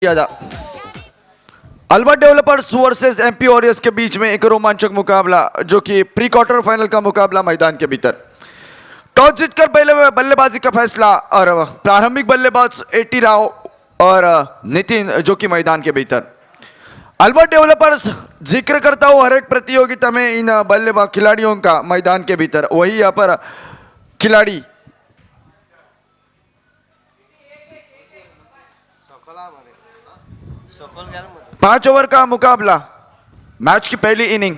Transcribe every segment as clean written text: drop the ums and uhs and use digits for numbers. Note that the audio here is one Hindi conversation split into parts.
किया जा Albert developers versus MP warriors के बीच में एक रोमांचक मुकाबला जो कि प्री क्वार्टर फाइनल का मुकाबला मैदान के भीतर। टॉस जीतकर पहले बल्लेबाजी का फैसला और प्रारंभिक बल्लेबाज एटी राव और नितिन जो कि मैदान के भीतर। अल्बर्ट डेवलपर्स जिक्र करता हूँ हर एक प्रतियोगिता में इन बल्लेबाज खिलाड़ियों का मैदान के भीतर, वही यहाँ पर खिलाड़ी पांच ओवर का मुकाबला, मैच की पहली इनिंग।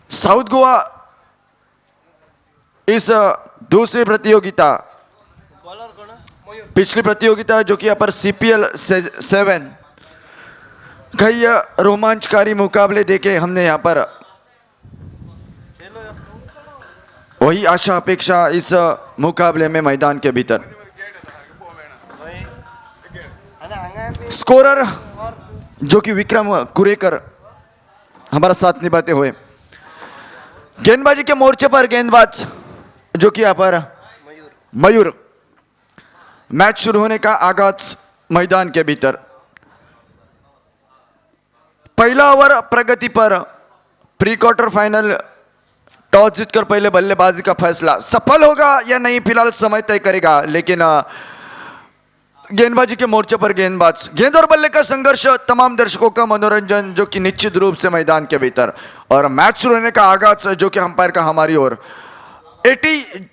साउथ गोवा इस दूसरी प्रतियोगिता, पिछली प्रतियोगिता जो कि यहाँ पर CPL 7 कई रोमांचकारी मुकाबले देखे हमने यहाँ पर, वही आशा अपेक्षा इस मुकाबले में मैदान के भीतर। स्कोरर जो कि विक्रम कुरेकर हमारा साथ निभाते हुए। गेंदबाजी के मोर्चे पर गेंदबाज जो कि यहाँ पर मयूर। मैच शुरू होने का आगाज मैदान के भीतर। पहला ओवर प्रगति पर। प्री क्वार्टर फाइनल टॉस जीतकर पहले बल्लेबाजी का फैसला सफल होगा या नहीं फिलहाल समय तय करेगा, लेकिन गेंदबाजी के मोर्चे पर गेंदबाज, गेंद और बल्ले का संघर्ष, तमाम दर्शकों का मनोरंजन जो कि निश्चित रूप से मैदान के भीतर। और मैच शुरू होने का आगाज जो कि अंपायर का हमारी ओर। 80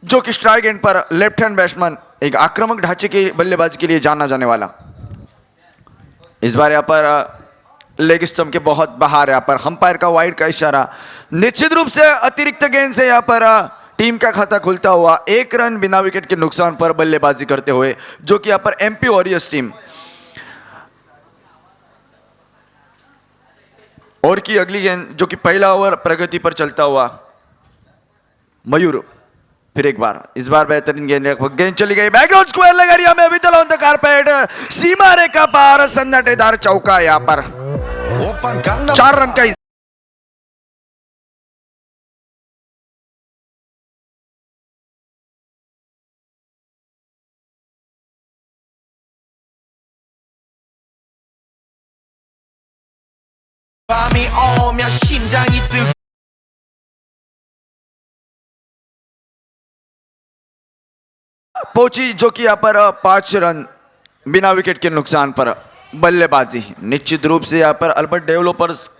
जो कि स्ट्राइक एंड पर लेफ्ट हैंड बैट्समैन, एक आक्रामक ढांचे की बल्लेबाजी के लिए जाना जाने वाला। इस बार यहाँ पर लेग स्टंप के बहुत बाहर, यहाँ पर अंपायर का वाइड का इशारा। निश्चित रूप से अतिरिक्त गेंद से यहाँ पर टीम का खाता खुलता हुआ 1 रन बिना विकेट के नुकसान पर बल्लेबाजी करते हुए जो कि यहाँ पर एमपी वॉरियर्स टीम। और की अगली गेंद जो कि पहला ओवर प्रगति पर चलता हुआ मयूर। फिर एक बार, इस बार बेहतरीन गेंद चली गई बैकग्राउंड स्क्वायर एरिया में, विद ऑन द कारपेट, सीमा रेखा पार, सन्नाटेदार चौका यहाँ पर 4 रन का। 밤이 오면 심장이 뜨 पहुंची जो कि यहाँ पर 5 रन बिना विकेट के नुकसान पर बल्लेबाजी। निश्चित रूप से यहाँ पर अल्बर्ट डेवलपर्स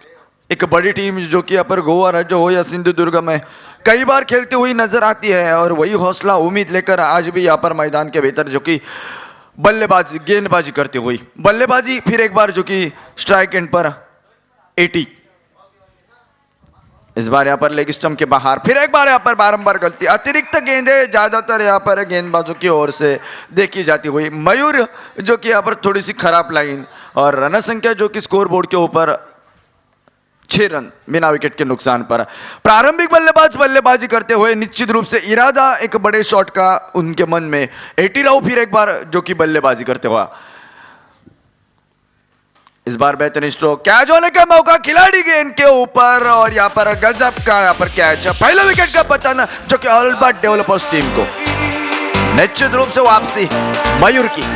एक बड़ी टीम जो कि यहाँ पर गोवा राज्य हो या सिंधुदुर्ग में कई बार खेलती हुई नजर आती है, और वही हौसला उम्मीद लेकर आज भी यहाँ पर मैदान के भीतर जो कि बल्लेबाजी गेंदबाजी करती हुई बल्लेबाजी। फिर एक बार जो कि स्ट्राइक एंड पर 80, इस बार यहाँ पर लेग स्टंप के बाहर। फिर एक बार यहाँ पर बारंबार गलती, अतिरिक्त गेंदें ज्यादातर यहाँ पर गेंदबाजों की ओर से देखी जाती हुई। मयूर जो कि यहाँ पर थोड़ी सी खराब लाइन, और रन संख्या जो कि स्कोर बोर्ड के ऊपर 6 रन बिना विकेट के नुकसान पर। प्रारंभिक बल्लेबाज बल्लेबाजी करते हुए निश्चित रूप से इरादा एक बड़े शॉट का उनके मन में। 80 राव फिर एक बार जो कि बल्लेबाजी करते हुआ। इस बार बेहतरीन स्ट्रोक, कैच होने का मौका खिलाड़ी गेंद के ऊपर, और यहाँ पर गजब का यहाँ पर कैच, पहले विकेट का पतन जो कि अल्बर्ट डेवलपर्स टीम को। निश्चित रूप से वापसी मयूर की।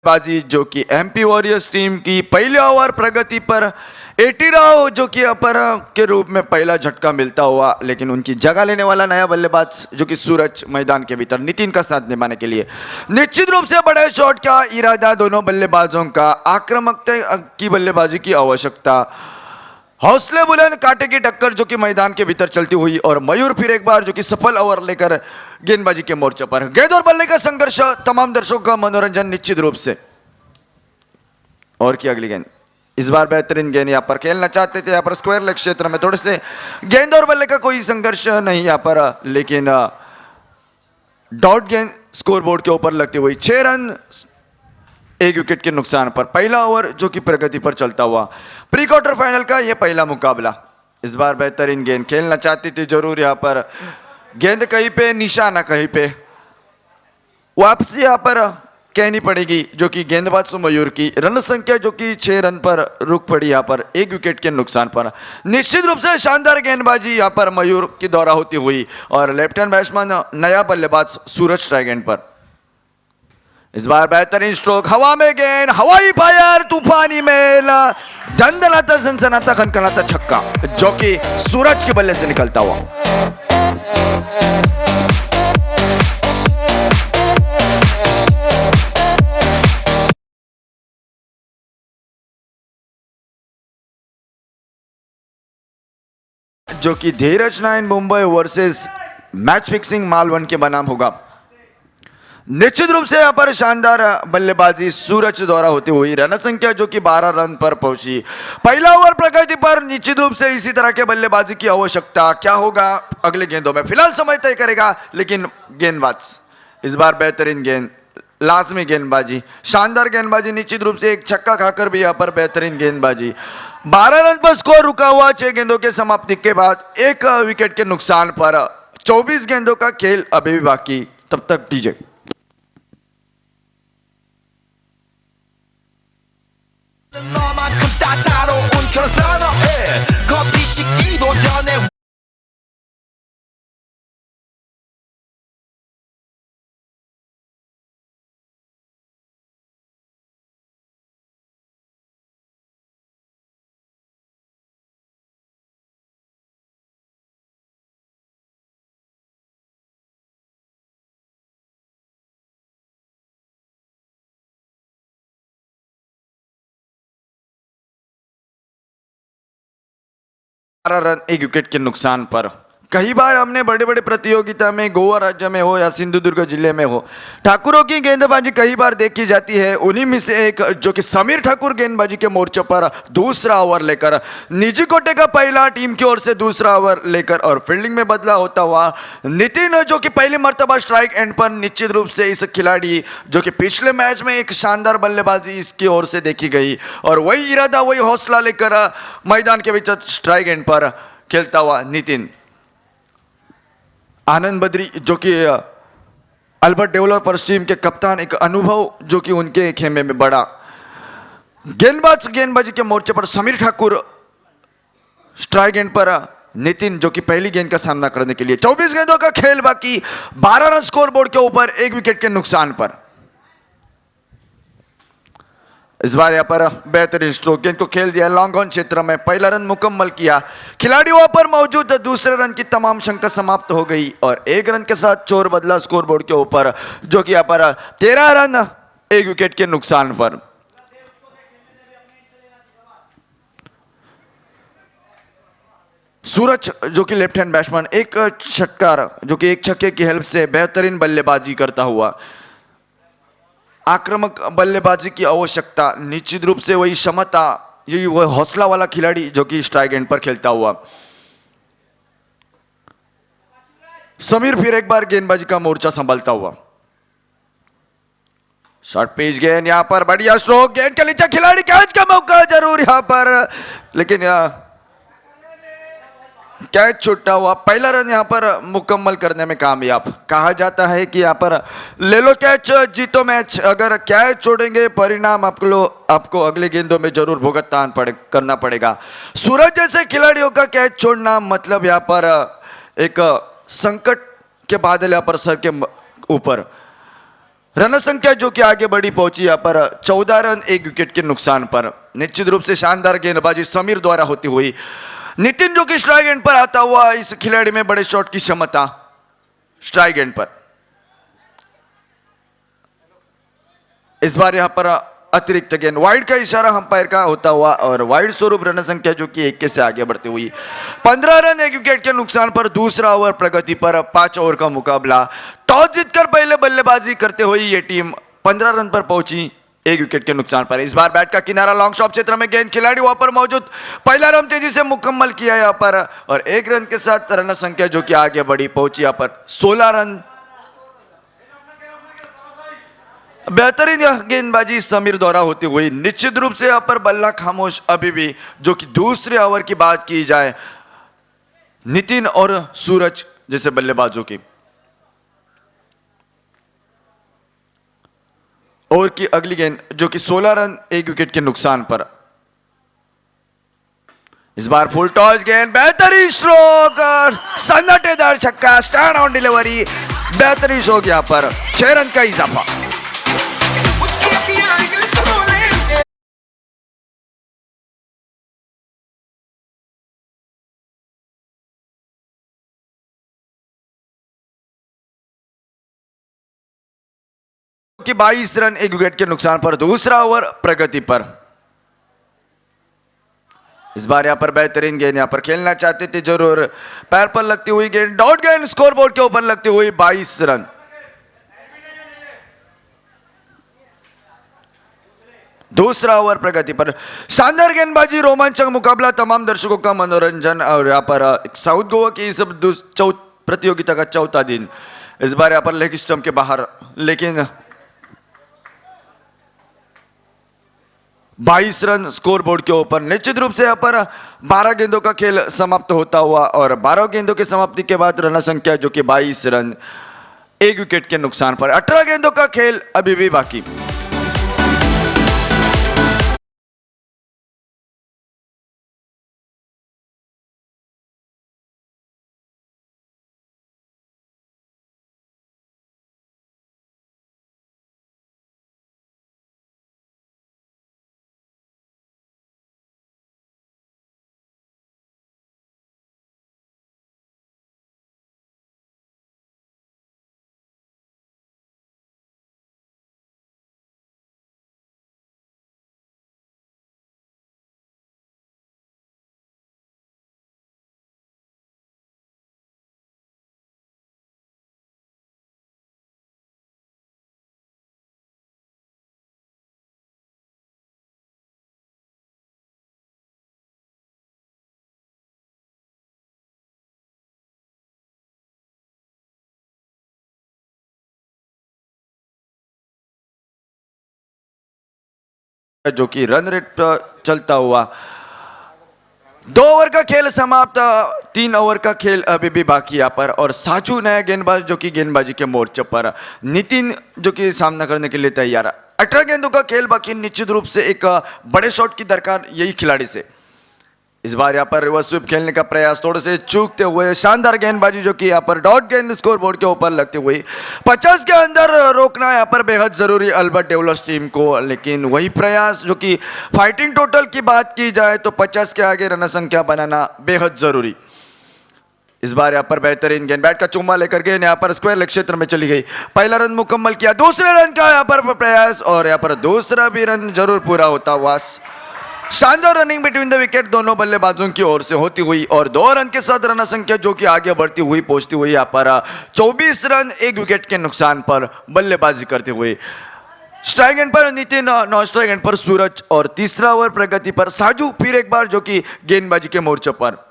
बाजी जो कि एमपी वॉरियर्स टीम की पहले ओवर प्रगति पर 80 राव जो कि अपर के रूप में पहला झटका मिलता हुआ, लेकिन उनकी जगह लेने वाला नया बल्लेबाज जो कि सूरज मैदान के भीतर नितिन का साथ निभाने के लिए। निश्चित रूप से बड़े शॉट का इरादा दोनों बल्लेबाजों का, आक्रामकता की बल्लेबाजी की आवश्यकता, हौसले बुलंद कांटे की टक्कर जो कि मैदान के भीतर चलती हुई। और मयूर फिर एक बार जो कि सफल ओवर लेकर गेंदबाजी के मोर्चे पर। गेंद और बल्ले का संघर्ष, तमाम दर्शकों का मनोरंजन निश्चित रूप से। और की अगली गेंद, इस बार बेहतरीन गेंद यहाँ पर खेलना चाहते थे, यहाँ पर स्क्वायर लेग क्षेत्र में थोड़े से गेंद और बल्ले का कोई संघर्ष नहीं यहाँ पर, लेकिन डॉट गेंद स्कोरबोर्ड के ऊपर लगती हुई 6 रन 1 विकेट के नुकसान पर। पहला ओवर जो कि प्रगति पर चलता हुआ प्री क्वार्टर फाइनल का यह पहला मुकाबला। इस बार बेहतरीन गेंद खेलना चाहती थी जरूर, यहाँ पर गेंद कहीं पे निशाना कहीं पे, वापसी यहाँ पर कहनी पड़ेगी जो कि गेंदबाज मयूर की रन संख्या जो कि 6 रन पर रुक पड़ी यहाँ पर 1 विकेट के नुकसान पर। निश्चित रूप से शानदार गेंदबाजी यहाँ पर मयूर की दौरा होती हुई और लेफ्ट हैंड बैट्समैन नया बल्लेबाज सूरज स्ट्राइक एंड पर। इस बार बेहतरीन स्ट्रोक, हवा में गेंद, हवाई फायर, तूफानी मेल, दंदनाता सनसनाता खनखनाता छक्का जो कि सूरज के बल्ले से निकलता हुआ। जो कि Dheeraj nine Mumbai versus match fixing Malvan के बनाम होगा। निश्चित रूप से यहाँ पर शानदार बल्लेबाजी सूरज द्वारा होती हुई रन संख्या जो कि 12 रन पर पहुंची। पहला ओवर प्रगति पर, निश्चित रूप से इसी तरह के बल्लेबाजी की आवश्यकता क्या होगा अगले गेंदों में फिलहाल समय तय करेगा, लेकिन गेंदबाज इस बार बेहतरीन गेंद, लाजमी गेंदबाजी, शानदार गेंदबाजी, निश्चित रूप से एक छक्का खाकर भी यहाँ पर बेहतरीन गेंदबाजी। 12 रन पर स्कोर रुका हुआ 6 गेंदों के समाप्ति के बाद 1 विकेट के नुकसान पर। 24 गेंदों का खेल अभी भी बाकी, तब तक डीजे। 너만큼 따사로운 그런 선어해 커피 식기도 전에 रन 1 विकेट के नुकसान पर। कई बार हमने बड़े बड़े प्रतियोगिता में गोवा राज्य में हो या सिंधुदुर्ग जिले में हो, ठाकुरों की गेंदबाजी कई बार देखी जाती है। उन्हीं में से एक जो कि समीर ठाकुर गेंदबाजी के मोर्चे पर दूसरा ओवर लेकर, निजी कोटे का पहला टीम की ओर से दूसरा ओवर लेकर और फील्डिंग में बदला होता हुआ नितिन जो कि पहली मर्तबा स्ट्राइक एंड पर। निश्चित रूप से इस खिलाड़ी जो कि पिछले मैच में एक शानदार बल्लेबाजी इसकी ओर से देखी गई और वही इरादा वही हौसला लेकर मैदान के बीच स्ट्राइक एंड पर खेलता हुआ नितिन। आनंद बद्री जो कि अल्बर्ट डेवलपर्स टीम के कप्तान, एक अनुभव जो कि उनके खेमे में बड़ा। गेंदबाजी के मोर्चे पर समीर ठाकुर स्ट्राइक एंड पर, नितिन जो कि पहली गेंद का सामना करने के लिए। 24 गेंदों का खेल बाकी, 12 रन स्कोर बोर्ड के ऊपर 1 विकेट के नुकसान पर। इस बार यहाँ पर बेहतरीन स्ट्रोक, गेंद को खेल दिया लॉन्ग ऑन क्षेत्र में, पहला रन मुकम्मल किया। खिलाड़ी वहां पर मौजूद, दूसरे रन की तमाम शंका समाप्त हो गई और 1 रन के साथ चोर बदला स्कोरबोर्ड के ऊपर जो कि यहाँ पर 13 रन 1 विकेट के नुकसान पर। सूरज जो कि लेफ्ट हैंड बैट्समैन, एक छक्का जो कि एक छक्के की हेल्प से बेहतरीन बल्लेबाजी करता हुआ। आक्रामक बल्लेबाजी की आवश्यकता, निश्चित रूप से वही क्षमता, यही वह हौसला वाला खिलाड़ी जो कि स्ट्राइक एंड पर खेलता हुआ। समीर फिर एक बार गेंदबाजी का मोर्चा संभालता हुआ। शॉर्ट पिच गेंद, यहां पर बढ़िया स्ट्रोक, गेंद के नीचे खिलाड़ी, कैच का मौका जरूर यहां पर, लेकिन कैच छूटा हुआ। पहला रन यहाँ पर मुकम्मल करने में कामयाब। कहा जाता है कि यहाँ पर ले लो कैच जीतो मैच, अगर कैच छोड़ेंगे परिणाम आपको अगले गेंदों में जरूर भुगतान करना पड़ेगा। सूरज जैसे खिलाड़ियों का कैच छोड़ना मतलब यहाँ पर एक संकट के बादल यहाँ पर सर के ऊपर। रन संख्या जो कि आगे बढ़ी पहुंची यहाँ पर 14 रन 1 विकेट के नुकसान पर। निश्चित रूप से शानदार गेंदबाजी समीर द्वारा होती हुई। नितिन जो कि स्ट्राइक एंड पर आता हुआ, इस खिलाड़ी में बड़े शॉट की क्षमता स्ट्राइक एंड पर। इस बार यहां पर अतिरिक्त गेंद, वाइड का इशारा अंपायर का होता हुआ और वाइड स्वरूप रन संख्या जो कि 1 से आगे बढ़ती हुई। 15 रन 1 विकेट के नुकसान पर दूसरा ओवर प्रगति पर। 5 ओवर का मुकाबला। टॉस जीतकर पहले बल्लेबाजी करते हुए ये टीम 15 रन पर पहुंची, एक विकेट के नुकसान पर। इस बार बैट का किनारा लॉन्ग शॉट क्षेत्र में गेंद खिलाड़ी वहां पर मौजूद, पहला रन तेजी से मुकम्मल किया यहाँ पर और 1 रन के साथ रन संख्या जो कि आगे बढ़ी, पहुंची यहाँ पर 16 रन। बेहतरीन गेंदबाजी समीर द्वारा होती हुई, निश्चित रूप से यहाँ पर बल्ला खामोश अभी भी। जो कि दूसरे ओवर की बात की जाए नितिन और सूरज जैसे बल्लेबाजों की, ओवर की अगली गेंद जो कि 16 रन 1 विकेट के नुकसान पर। इस बार फुल टॉस गेंद, बेहतरीन स्ट्रोक और सन्नाटेदार छक्का, स्टैंड ऑन डिलीवरी, बेहतरीन स्ट्रोक यहां पर 6 रन का इजाफा। कि 22 रन 1 विकेट के नुकसान पर। दूसरा ओवर प्रगति पर। इस बार यहां पर बेहतरीन गेंद यहां पर खेलना चाहते थे जरूर, पैर पर लगती हुई गेंद, डॉट गेंद स्कोरबोर्ड के ऊपर लगती हुई 22 रन। दूसरा ओवर प्रगति पर। शानदार गेंदबाजी, रोमांचक मुकाबला, तमाम दर्शकों का मनोरंजन और यहां पर साउथ गोवा की इस प्रतियोगिता का चौथा दिन। इस बार यहां पर लेग स्टंप के बाहर, लेकिन 22 रन स्कोरबोर्ड के ऊपर। निश्चित रूप से यहाँ पर 12 गेंदों का खेल समाप्त होता हुआ और 12 गेंदों की समाप्ति के बाद रन संख्या जो कि 22 रन 1 विकेट के नुकसान पर। 18 गेंदों का खेल अभी भी बाकी। जो कि रन रेट पर चलता हुआ 2 ओवर का खेल समाप्त, 3 ओवर का खेल अभी भी बाकी यहाँ पर और साजू नया गेंदबाज जो कि गेंदबाजी के मोर्चे पर, नितिन जो कि सामना करने के लिए तैयार है। 18 गेंदों का खेल बाकी। निश्चित रूप से एक बड़े शॉट की दरकार यही खिलाड़ी से। इस बार यहाँ पर रिवर्स स्वीप खेलने का प्रयास थोड़े से चूकते हुए, शानदार गेंदबाजी जो कि यहाँ पर डॉट गेंद स्कोरबोर्ड के ऊपर लगती हुई। 50 के अंदर रोकना यहाँ पर बेहद जरूरी अल्बर्ट डेवलस टीम को, लेकिन वही प्रयास जो कि फाइटिंग टोटल की बात की जाए तो 50 के आगे रन संख्या बनाना बेहद जरूरी। इस बार यहाँ पर बेहतरीन गेंद, बैट का चुम्मा लेकर गेंद यहाँ पर स्क्वायर लेग क्षेत्र में चली गई। पहला रन मुकम्मल किया, दूसरे रन का यहाँ पर प्रयास और यहाँ पर दूसरा भी रन जरूर पूरा होता हुआ। शानदार रनिंग बिटवीन द विकेट दोनों बल्लेबाजों की ओर से होती हुई और 2 रन के साथ रन संख्या जो कि आगे बढ़ती हुई पहुंचती हुई यहाँ पर 24 रन 1 विकेट के नुकसान पर बल्लेबाजी करते हुए। स्ट्राइक एंड पर नितिन, नॉन स्ट्राइक एंड पर सूरज और तीसरा ओवर प्रगति पर साजू फिर एक बार जो कि गेंदबाजी के मोर्चे पर।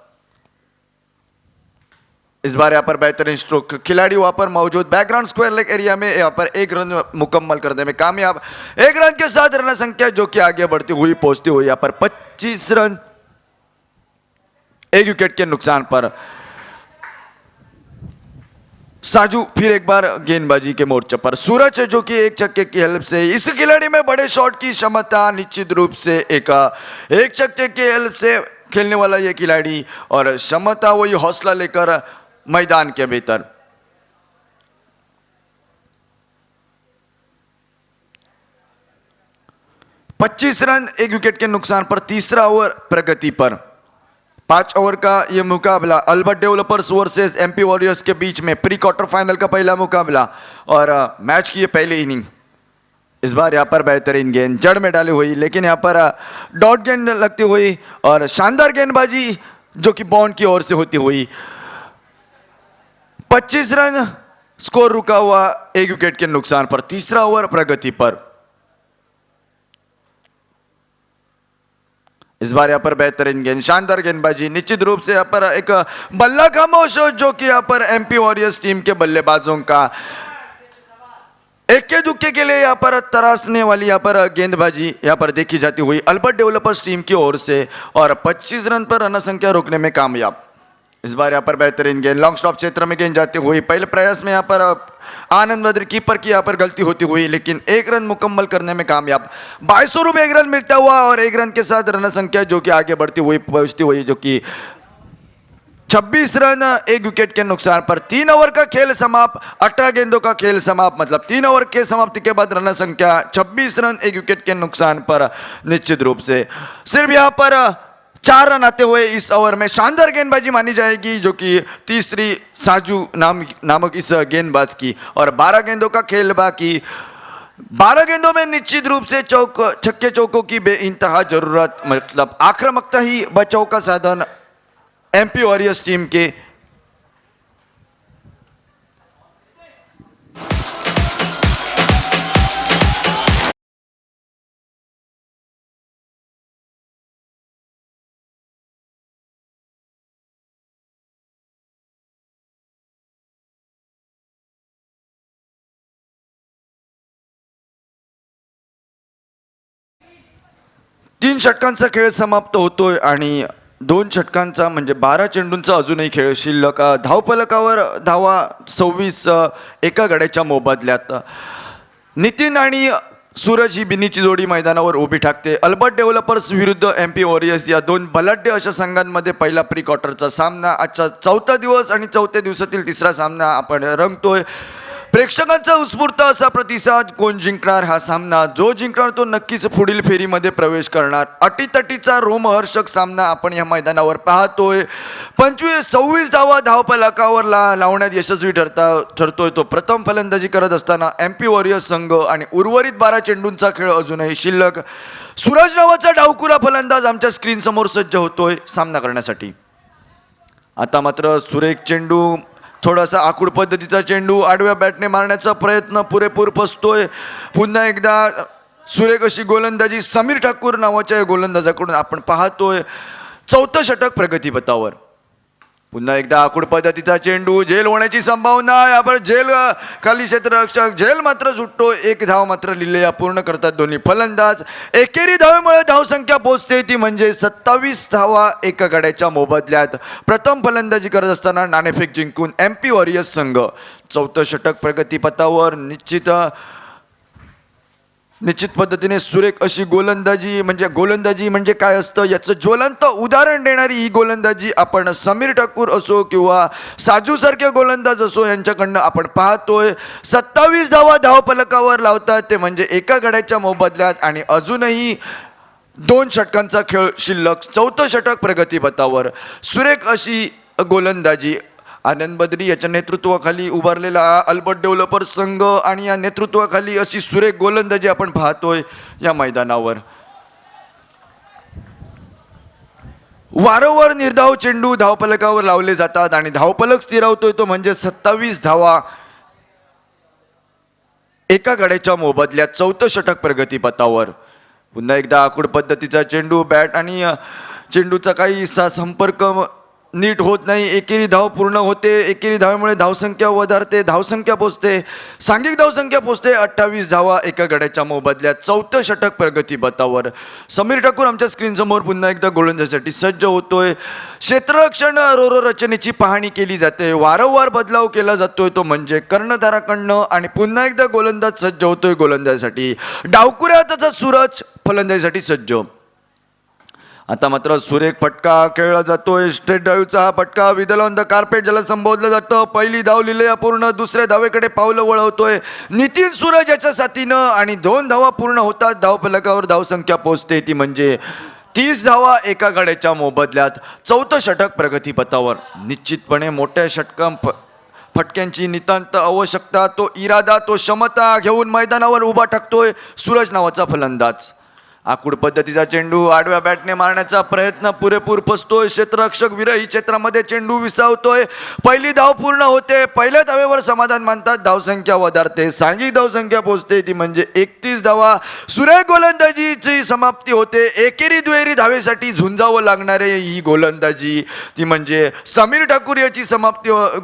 इस बार यहाँ पर बेहतरीन स्ट्रोक, खिलाड़ी वहां पर मौजूद, बैकग्राउंड स्क्वायर लेग एरिया में यहाँ पर 1 रन मुकम्मल करने में कामयाब। 1 रन के साथ रन संख्या जो कि आगे बढ़ती हुई पहुंचती हुई यहाँ पर 25 रन 1 विकेट के नुकसान पर। साजू फिर एक बार गेंदबाजी के मोर्चे पर। सूरज जो कि एक छक्के की हेल्प से, इस खिलाड़ी में बड़े शॉट की क्षमता, निश्चित रूप से एक छक्के की हेल्प से खेलने वाला ये खिलाड़ी और क्षमता वही हौसला लेकर मैदान के भीतर। पच्चीस रन 1 विकेट के नुकसान पर तीसरा ओवर प्रगति पर। 5 ओवर का यह मुकाबला Albert developers versus MP warriors के बीच में प्री क्वार्टर फाइनल का पहला मुकाबला और मैच की ये पहली इनिंग। इस बार यहाँ पर बेहतरीन गेंद जड़ में डाली हुई, लेकिन यहाँ पर डॉट गेंद लगती हुई और शानदार गेंदबाजी जो कि बॉन्ड की ओर से होती हुई। 25 रन स्कोर रुका हुआ 1 विकेट के नुकसान पर तीसरा ओवर प्रगति पर। इस बार यहाँ पर बेहतरीन गेंद, शानदार गेंदबाजी, निश्चित रूप से यहाँ पर एक बल्ला खामोश जो कि यहाँ पर एमपी वॉरियर्स टीम के बल्लेबाजों का इक्के दुक्के के लिए यहाँ पर तरासने वाली यहाँ पर गेंदबाजी यहाँ पर देखी जाती हुई अल्बर्ट डेवलपर्स टीम की ओर से, और 25 रन पर रन संख्या रोकने में कामयाब। इस बार यहाँ पर बेहतरीन गेंद, लॉन्ग स्टॉप क्षेत्र में गेंद जाती हुई, पहले प्रयास में यहाँ पर आनंद बद्री कीपर की यहाँ पर गलती होती हुई, लेकिन एक रन मुकम्मल करने में कामयाब। 22 रुपये एक रन मिलता हुआ और एक रन के साथ रन संख्या जो कि आगे बढ़ती हुई पहुंचती हुई, जो कि 26 रन एक विकेट के नुकसान पर। 3 ओवर का खेल समाप्त, 18 गेंदों का खेल समाप्त, मतलब 3 ओवर के समाप्ति के बाद रन संख्या 26 रन एक विकेट के नुकसान पर। निश्चित रूप से सिर्फ यहाँ पर 4 रन आते हुए इस ओवर में शानदार गेंदबाजी मानी जाएगी, जो कि तीसरी साजू नामक इस गेंदबाज की, और 12 गेंदों का खेल बाकी। 12 गेंदों में निश्चित रूप से छक्के चौकों की बेइंतहा जरूरत, मतलब आक्रामकता ही बचाव का साधन एमपी वॉरियर्स टीम के। तीन षटकांचा खेळ समाप्त होतोय आणि 2 षटकांचा म्हणजे 12 चेंडूंचा अजूनही खेळ शिल्लक। धावफलकावर धावा 26 एका गड्याच्या मोबदल्यात। नितीन आणि सूरज ही बिनीची जोडी मैदानावर उभी ठाकते। अल्बर्ट डेव्हलपर्स विरुद्ध एमपी वॉरियर्स या 2 बलाढ्य अशा संघांमध्ये पहिला प्री क्वार्टरचा सामना आजचा 4था दिवस आणि 4थ्या दिवसातील तिसरा सामना आपण रंगतोय। प्रेक्षकांचा उत्स्फूर्त असा प्रतिसाद, कोण जिंकणार हा सामना, जो जिंकणार तो नक्कीच पुढील फेरीमध्ये प्रवेश करणार। अटीतटीचा रोमहर्षक सामना आपण या मैदानावर पाहतोय। 26 धावा धावफलकावर लावण्यात यशस्वी ठरतोय तो प्रथम फलंदाजी करत असताना एमपी वॉरियर्स संघ, आणि उर्वरित 12 चेंडूंचा खेळ अजूनही शिल्लक। सूरज नावाचा डावखुरा फलंदाज आमच्या स्क्रीन समोर सज्ज होतोय सामना करण्यासाठी। आता मात्र सुरेख चेंडू, थोडासा आखूड पद्धतीचा चेंडू आडव्या बॅटने मारण्याचा प्रयत्न पुरेपूर फसतोय। पुन्हा एकदा सुरेख अशी गोलंदाजी समीर ठाकूर नावाच्या गोलंदाजाकडून आपण पाहतोय। 4थं षटक प्रगतीपथावर। पुन्हा एकदा आखूड पद्धतीचा चेंडू, झेल होण्याची संभावना, यावर झेल खाली क्षेत्ररक्षक, झेल मात्र सुटतो। 1 धाव मात्र लिहिलेल्या पूर्ण करतात दोन्ही फलंदाज। एकेरी धावेमुळे धावसंख्या पोहोचते ती म्हणजे 27 धावा एका गड्याच्या मोबदल्यात। प्रथम फलंदाजी करत असताना नाणेफेक जिंकून एमपी वॉरियर्स संघ 4थं षटक प्रगतीपथावर। निश्चित पद्धतीने सुरेख अशी गोलंदाजी म्हणजे काय असतं याचं ज्वलंत उदाहरण देणारी ही गोलंदाजी आपण समीर ठाकूर असो किंवा साजूसारखे गोलंदाज असो यांच्याकडनं आपण पाहतोय। 27 धावा धावफलकावर लावतात ते म्हणजे एका गड्याच्या मोबदल्यात, आणि अजूनही 2 षटकांचा खेळ शिल्लक। 4थं षटक प्रगतीपथावर। सुरेख अशी गोलंदाजी आनंद बद्री याच्या नेतृत्वाखाली उभारलेला अल्बर्ट डेव्हलपर्स संघ, आणि या नेतृत्वाखाली अशी सुरेख गोलंदाजी आपण पाहतोय या मैदानावर। वारंवार निर्धाव चेंडू धावफलकावर लावले जातात आणि धावफलक स्थिरावतोय तो म्हणजे 27 धावा एका गड्याच्या मोबदल्यात। 4थं षटक प्रगतीपथावर। पुन्हा एकदा आखूड पद्धतीचा चेंडू, बॅट आणि चेंडूचा काहीसा संपर्क नीट होत नाही। एकेरी धाव पूर्ण होते, एकेरी धावेमुळे धावसंख्या वधारते, धावसंख्या पोचते, सांघिक धावसंख्या पोचते 28 धावा एका गड्याच्या मोबदल्यात। 4थं षटक प्रगतीपथावर। समीर ठाकूर आमच्या स्क्रीनसमोर पुन्हा एकदा गोलंदाजीसाठी सज्ज होतोय। क्षेत्ररक्षण रोरो रचनेची पाहणी केली जाते, वारंवार बदलाव केला जातोय तो म्हणजे कर्णधाराकडनं, आणि पुन्हा एकदा गोलंदाज सज्ज होतोय गोलंदाजीसाठी। डावकुऱ्या हाताचा सूरज फलंदाजीसाठी सज्ज। आता मात्र सुरेख फटका खेळला जातोय। स्ट्रेट ड्राईव्हचा हा फटका, विदल ऑन द कार्पेट ज्याला संबोधलं जातं। पहिली धाव लिहिली पूर्ण, दुसऱ्या धावेकडे पावलं वळवतोय नितीन सूरज याच्या साथीनं, आणि 2 धावा पूर्ण होतात। धावफलकावर धावसंख्या पोहोचते ती म्हणजे 30 धावा एका गड्याच्या मोबदल्यात। 4थं षटक प्रगतीपथावर। निश्चितपणे मोठ्या फटक्यांची नितांत आवश्यकता, तो इरादा, तो क्षमता घेऊन मैदानावर उभा टाकतोय सूरज नावाचा फलंदाज। आखूड पद्धतीचा चेंडू आडव्या बॅटने मारण्याचा प्रयत्न पुरेपूर फसतोय. क्षेत्ररक्षक विरही क्षेत्रामध्ये चेंडू विसावतोय. पहिली धाव पूर्ण होते. पहिल्या धावेवर समाधान मानतात. धावसंख्या वधारते. सांघिक धावसंख्या पोहोचते ती म्हणजे 31 धावा. सुरेख गोलंदाजीची समाप्ती होते. एकेरी दुहेरी धावेसाठी झुंजावं लागणारे ही गोलंदाजी ती म्हणजे समीर ठाकूर याची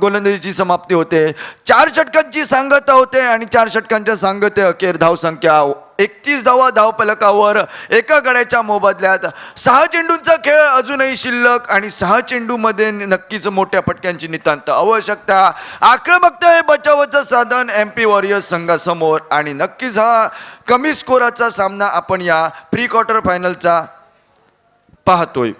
गोलंदाजीची समाप्ती होते. 4 षटकांची सांगता होते आणि 4 षटकांच्या सांगते अखेर धावसंख्या 31 धावा धावफलकावर एका गड्याच्या मोबदल्यात. 6 चेंडूंचा खेळ अजूनही शिल्लक आणि 6 चेंडूमध्ये नक्कीच मोठ्या फटक्यांची नितांत आवश्यकता. आक्रमकता हे बचावाचं साधन MP वॉरियर्स संघासमोर आणि नक्कीच हा कमी स्कोराचा सामना आपण या प्री क्वार्टर फायनलचा पाहतोय.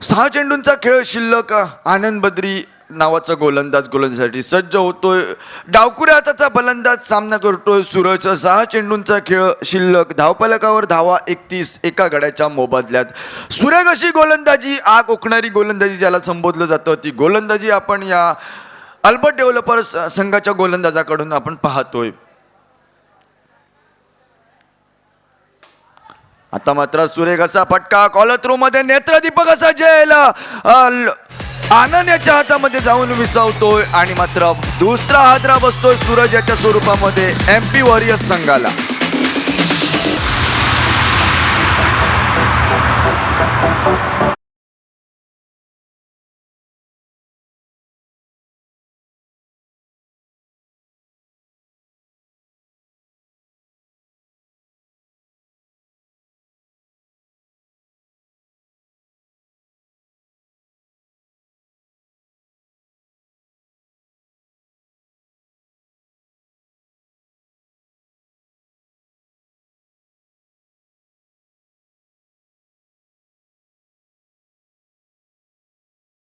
सहा चेंडूंचा खेळ शिल्लक. आनंद बद्री नावाचा गोलंदाजीसाठी सज्ज होतोय. डावकुऱ्या हाताचा फलंदाज सामना करतोय सूरज. 6 चेंडूंचा खेळ शिल्लक. धावफलकावर धावा 31 एका गड्याच्या मोबदल्यात. सुरेख अशी गोलंदाजी, आग ओकणारी गोलंदाजी ज्याला संबोधलं जातं, ती गोलंदाजी आपण या अल्बर्ट डेव्हलपर्स संघाच्या गोलंदाजाकडून आपण पाहतोय. आता मात्र सुरेख असा फटका कॉलर थ्रो मध्ये नेत्रदीपक असा झेल आनंद याच्या हातामध्ये जाऊन विसावतोय आणि मात्र दुसरा हादरा बसतोय सूरज याच्या स्वरूपामध्ये MP वॉरियर्स संघाला.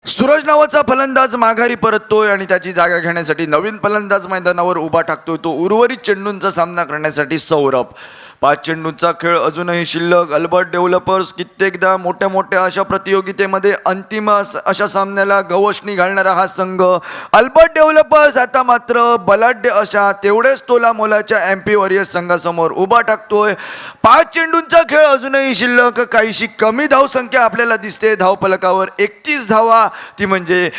सूरज नावाचा फलंदाज माघारी परततोय आणि त्याची जागा घेण्यासाठी नवीन फलंदाज मैदानावर उभा टाकतोय. तो उर्वरित चेंडूंचा सामना करण्यासाठी सौरभ. 5 चेंडूंचा खेळ अजूनही शिल्लक. अल्बर्ट डेव्हलपर्स कित्येकदा मोठ्या अशा प्रतियोगितेमध्ये अंतिम अशा सामन्याला गवसणी घालणारा हा संघ. अल्बर्ट डेव्हलपर्स आता मात्र बलाढ्य अशा तेवढेच तोला मोलाच्या MP वॉरियर्स संघासमोर उभा टाकतोय. 5 चेंडूंचा खेळ अजूनही शिल्लक. काहीशी कमी धावसंख्या आपल्याला दिसते. धावफलकावर 31 धावा ती म्हणजे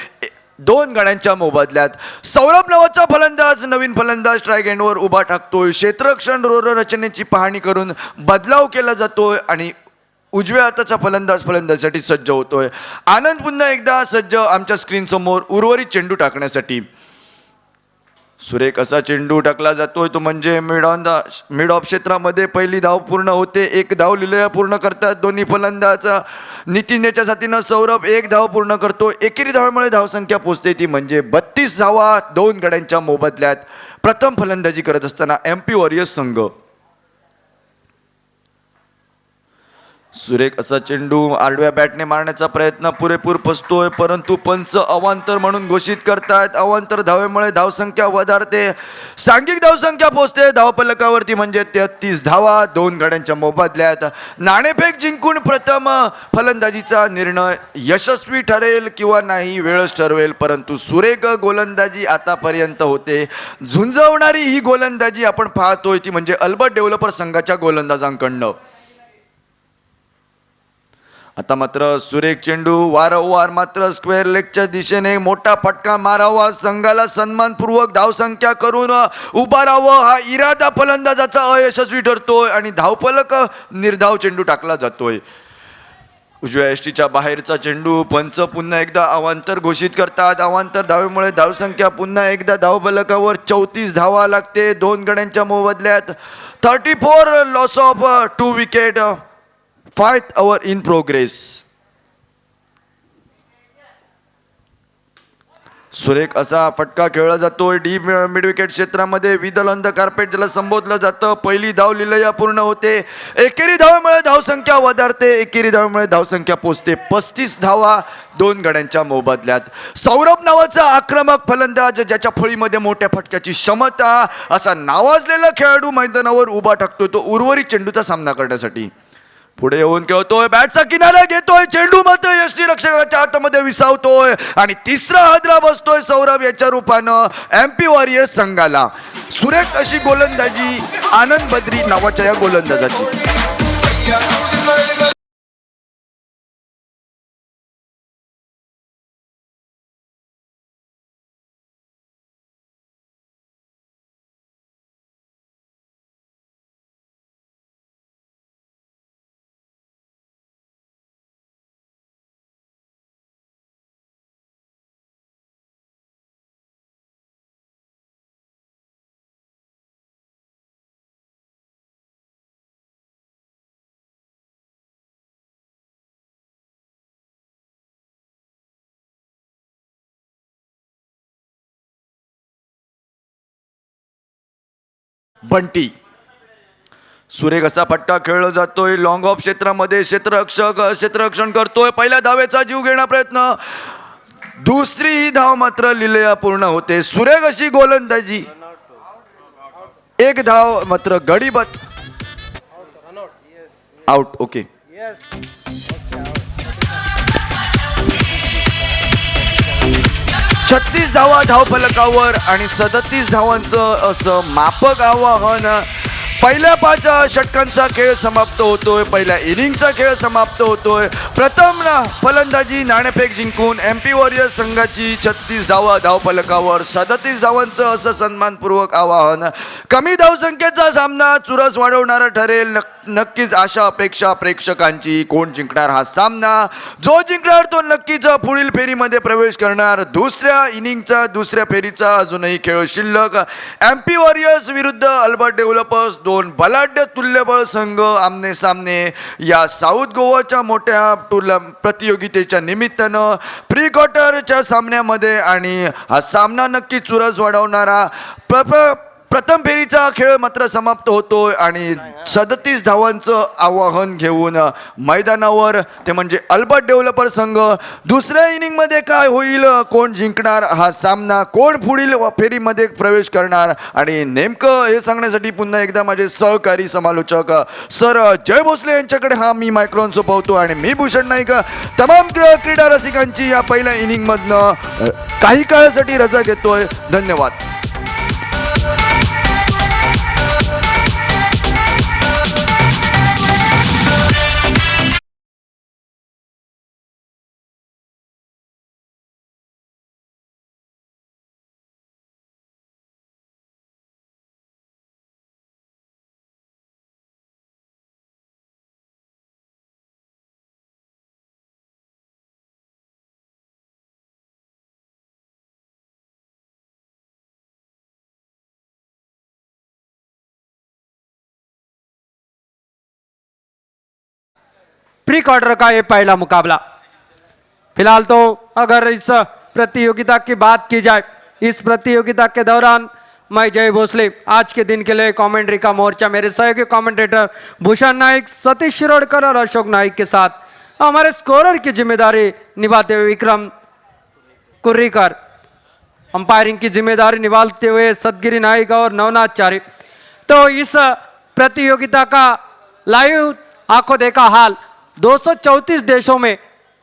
2 गड्यांच्या मोबदल्यात. सौरभ नावाचा फलंदाज नवीन फलंदाज स्ट्राईक एंडवर उभा टाकतोय. क्षेत्ररक्षण रचनेची पाहणी करून बदलाव केला जातोय आणि उजव्या हाताचा फलंदाजासाठी सज्ज होतोय. आनंद पुन्हा एकदा सज्ज आमच्या स्क्रीन समोर उर्वरित चेंडू टाकण्यासाठी. सुरेख असा चेंडू टाकला जातोय तो म्हणजे मिड ऑफ क्षेत्रामध्ये पहिली धाव पूर्ण होते. 1 धाव लिलया पूर्ण करतात दोन्ही फलंदाज. नितीन याच्या साथीनं सौरभ 1 धाव पूर्ण करतो. एकेरी धावेमुळे धावसंख्या पोहोचते ती म्हणजे 32 धावा 2 गड्यांच्या मोबदल्यात. प्रथम फलंदाजी करत असताना MP वॉरियर्स संघ. सुरेख असा चेंडू आडव्या बॅटने मारण्याचा प्रयत्न पुरेपूर फसतोय परंतु पंच अवांतर म्हणून घोषित करतात. अवांतर धावेमुळे धावसंख्या वधारते. सांघिक धावसंख्या पोहोचते धावफलकावरती म्हणजे 33 धावा 2 गड्यांच्या मोबदल्यात. नाणेफेक जिंकून प्रथम फलंदाजीचा निर्णय यशस्वी ठरेल किंवा नाही वेळच ठरवेल. परंतु सुरेख गोलंदाजी आतापर्यंत होते. झुंजवणारी ही गोलंदाजी आपण पाहतोय ती म्हणजे अल्बर्ट डेव्हलपर संघाच्या गोलंदाजांकडनं. आता मात्र सुरेख चेंडू वारंवार मात्र स्क्वेअर लेगच्या दिशेने मोठा फटका मारावा. संघाला सन्मानपूर्वक धावसंख्या करून उभा राहावं हा इरादा फलंदाजाचा अयशस्वी ठरतोय आणि धावफलक निर्धाव चेंडू टाकला जातोय. उजव्या यष्टीच्या बाहेरचा चेंडू. पंच पुन्हा एकदा अवांतर घोषित करतात. अवांतर धावेमुळे धावसंख्या पुन्हा एकदा धावफलकावर 34 धावा लागते 2 गड्यांच्या मोबदल्यात. 34 loss of 2 wicket. 5th over in progress. सुरेख असा फटका खेळला जातोय डी मिड विकेट क्षेत्रामध्ये. विदल ऑन द कार्पेट ज्याला संबोधलं जातं. पहिली धाव लिलया पूर्ण होते. एकेरी धावेमुळे धावसंख्या वधारते. एकेरी धावेमुळे धावसंख्या पोचते 35 धावा 2 गड्यांच्या मोबदल्यात. सौरभ नावाचा आक्रमक फलंदाज ज्याच्या फळीमध्ये मोठ्या फटक्याची क्षमता असा नावाजलेला खेळाडू मैदानावर उभा टाकतोय तो उर्वरित चेंडूचा सामना करण्यासाठी. पुढे येऊन खेळतोय, बॅटचा किनारा घेतोय, चेंडू मात्र यष्टी रक्षकाच्या हातामध्ये विसावतोय आणि तिसरा हादरा बसतोय सौरभ याच्या रूपानं MP वॉरियर्स संघाला. सुरेख अशी गोलंदाजी आनंद बद्री नावाच्या या गोलंदाजाची. बंटी सुरेख असा पट्टा खेळला जातोय, लॉंग ऑफ क्षेत्रामध्ये क्षेत्ररक्षण करतोय, पहिल्या धावेचा जीव घेणा प्रयत्न, दुसरी ही धाव मात्र लिलया पूर्ण होते. सुरेख अशी गोलंदाजी, एक धाव मात्र गडीबत आउट. ओके, 36 धावा धावफलकावर आणि 37 धावांचं असं मापक आवाहन. पहिल्या 5 षटकांचा खेळ समाप्त होतोय, पहिल्या इनिंगचा खेळ समाप्त होतोय. प्रथम फलंदाजी नाणेफेक जिंकून MP वॉरियर्स संघाची 36 धावा धावफलकावर, 37 धावांचं असं सन्मानपूर्वक आवाहन. कमी धावसंख्येचा सामना चुरस वाढवणारा ठरेल. नक्कीच आशा अपेक्षा प्रेक्षकांची. कोण जिंकणार हा सामना? जो जिंकणार तो नक्कीच पुढील फेरीमध्ये प्रवेश करणार. दुसऱ्या इनिंगचा दुसऱ्या फेरीचा अजूनही खेळ शिल्लक. MP वॉरियर्स विरुद्ध अल्बर्ट डेव्हलपर्स, दोन बलाढ्य तुल्यबळ संघ आमने सामने या साऊथ गोवाच्या मोठ्या प्रतियोगितेच्या निमित्तानं प्री क्वार्टरच्या सामन्यामध्ये. आणि हा सामना नक्की चुरस वाढवणारा. प्रथम फेरीचा खेळ मात्र समाप्त होतोय आणि 37 धावांचं आवाहन घेऊन मैदानावर, ते म्हणजे अल्बर्ट डेव्हलपर संघ. दुसऱ्या इनिंगमध्ये काय होईल, कोण जिंकणार हा सामना, कोण पुढील फेरीमध्ये प्रवेश करणार, आणि नेमकं हे सांगण्यासाठी पुन्हा एकदा माझे सहकारी समालोचक सर जय भोसले यांच्याकडे हा मी मायक्रॉन सोपवतो. आणि मी भूषण नाईक तमाम क्रीडा रसिकांची या पहिल्या इनिंगमधनं काही काळासाठी रजा घेतोय. धन्यवाद. प्री क्वार्टर का ये पहला मुकाबला. फिलहाल तो अगर इस प्रतियोगिता की बात की जाए, इस प्रतियोगिता के दौरान मैं जय भोसले आज के दिन के लिए कमेंट्री का मोर्चा मेरे सहयोगी कमेंटेटर भूषण नाइक, सतीश शिरोडकर और अशोक नाइक के साथ हमारे स्कोरर की जिम्मेदारी निभाते हुए विक्रम कुर्रीकर, अंपायरिंग की जिम्मेदारी निभाते हुए सदगिरी नाइक और नवनाथ चारी. तो इस प्रतियोगिता का लाइव आंखों देखा हाल 234 देशों में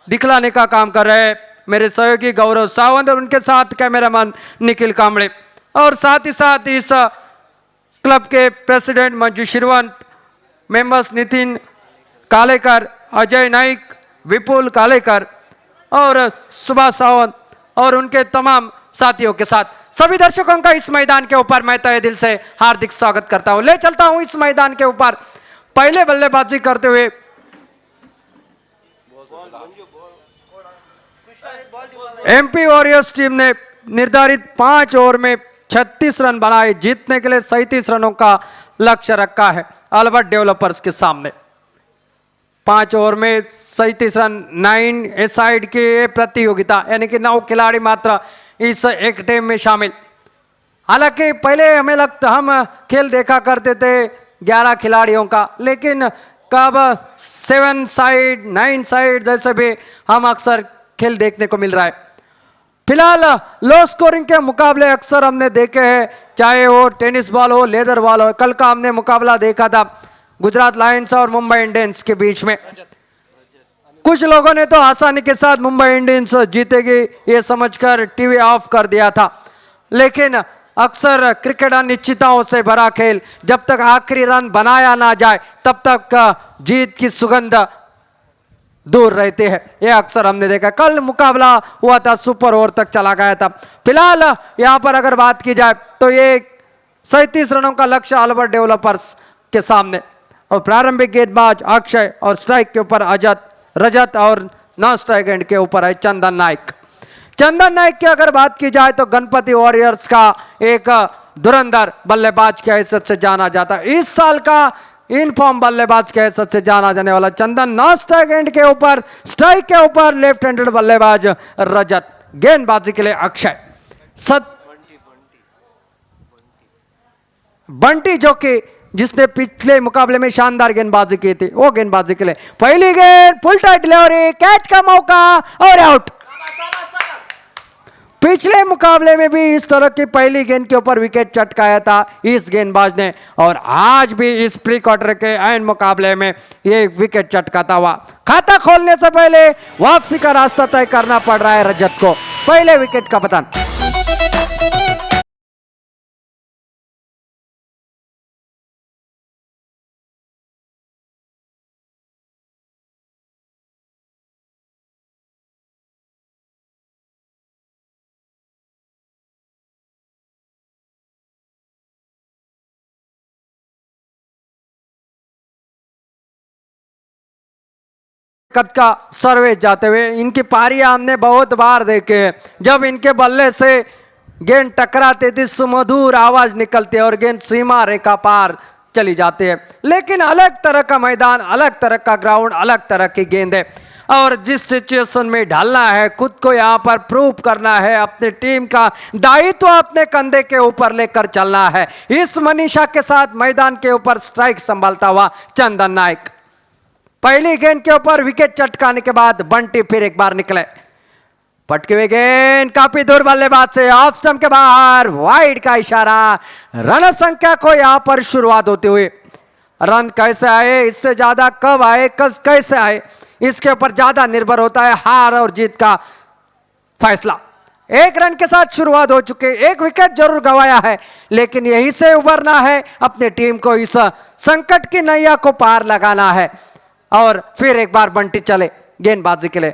दिखलाने का काम कर रहे हैं मेरे सहयोगी गौरव सावंत और उनके साथ कैमरामैन निखिल कांबळे, और साथ ही साथ इस क्लब के प्रेसिडेंट मंजू श्रीवंत, मेंबर्स नितिन कालेकर, अजय नाइक, विपुल कालेकर और सुभाष सावंत और उनके तमाम साथियों के साथ सभी दर्शकों का इस मैदान के ऊपर मैं तहे दिल से हार्दिक स्वागत करता हूं. ले चलता हूं इस मैदान के ऊपर पहले बल्लेबाजी करते हुए MP वॉरियर्स टीम ने निर्धारित 5 ओवर में 36 रन बनाए. जीतने के लिए 37 रनों का लक्ष्य रखा है अल्बर्ट डेवलपर्स के सामने. 5 ओवर में 37 रन, 9 ए साइड की प्रतियोगिता, यानी कि 9 खिलाड़ी मात्र इस एक टीम में शामिल. हालांकि पहले हमें लगता, हम खेल देखा करते थे 11 खिलाड़ियों का, लेकिन कब 7 साइड 9 साइड जैसे भी हम अक्सर खेल देखने को मिल रहा है. फिलहाल लो स्कोरिंग के मुकाबले अक्सर हमने देखे हैं, चाहे वो टेनिस बॉल हो, लेदर बॉल हो. कल का हमने मुकाबला देखा था गुजरात लायंस और मुंबई इंडियंस के बीच में। कुछ लोगों ने तो आसानी के साथ मुंबई इंडियंस जीतेगी ये समझकर टीवी ऑफ कर दिया था, लेकिन अक्सर क्रिकेट अनिश्चितताओं से भरा खेल, जब तक आखिरी रन बनाया ना जाए तब तक जीत की सुगंध दूर रहती है। यह अक्सर हमने देखा। कल मुकाबला हुआ था, सुपर ओवर तक चला गया था। फिलहाल यहां पर अगर बात की जाए तो ये 37 रनों का लक्ष्य अल्बर्ट डेवलपर्स के सामने, और प्रारंभिक गेंदबाज अक्षय और स्ट्राइक के ऊपर रजत और नॉन स्ट्राइक एंड के ऊपर है चंदन नाइक। चंदन नाइक की अगर बात की जाए तो गणपति वॉरियर्स का एक धुरंधर बल्लेबाज की हैसियत से जाना जाता है। इस साल का इन फॉर्म बल्लेबाज के हैसियत से जाना जाने वाला चंदन नॉन स्ट्राइक एंड के ऊपर, स्ट्राइक के ऊपर लेफ्ट हैंडेड बल्लेबाज रजत, गेंदबाजी के लिए अक्षय, बंटी जो कि जिसने पिछले मुकाबले में शानदार गेंदबाजी की थी, वो गेंदबाजी के लिए पहली गेंद, फुल टाइट डिलीवरी, कैच का मौका और आउट। पिछले मुकाबले में भी इस तरह की पहली गेंद के ऊपर विकेट चटकाया था इस गेंदबाज ने, और आज भी इस प्री क्वार्टर के एंड मुकाबले में ये विकेट चटकाता हुआ। खाता खोलने से पहले वापसी का रास्ता तय करना पड़ रहा है रजत को। पहले विकेट का पतन। कद का सर्वे जाते हुए इनकी पारियां हमने बहुत बार देखे हैं। जब इनके बल्ले से गेंद टकराती थी सुमधुर आवाज निकलती है और गेंद सीमा रेखा पार चली जाती है। लेकिन अलग तरह का मैदान, अलग तरह का ग्राउंड, अलग तरह की गेंद है, और जिस सिचुएशन में ढलना है, खुद को यहां पर प्रूव करना है, अपनी टीम का दायित्व अपने कंधे के ऊपर लेकर चलना है। इस मनीषा के साथ मैदान के ऊपर स्ट्राइक संभालता हुआ चंदन नाइक। पहली गेंद के ऊपर विकेट चटकाने के बाद बंटी फिर एक बार निकले, पटकी हुई गेंद काफी दूर बल्लेबाज से ऑफ स्टंप के बाहर, वाइड का इशारा। रन संख्या को यहां पर शुरुआत होते हुए, रन कैसे आए, इससे ज्यादा कब आए, कैसे आए, इसके ऊपर ज्यादा निर्भर होता है हार और जीत का फैसला। एक रन के साथ शुरुआत हो चुके, एक विकेट जरूर गंवाया है, लेकिन यहीं से उभरना है, अपनी टीम को इस संकट की नैया को पार लगाना है। और फिर एक बार बंटी चले गेंदबाजी के लिए,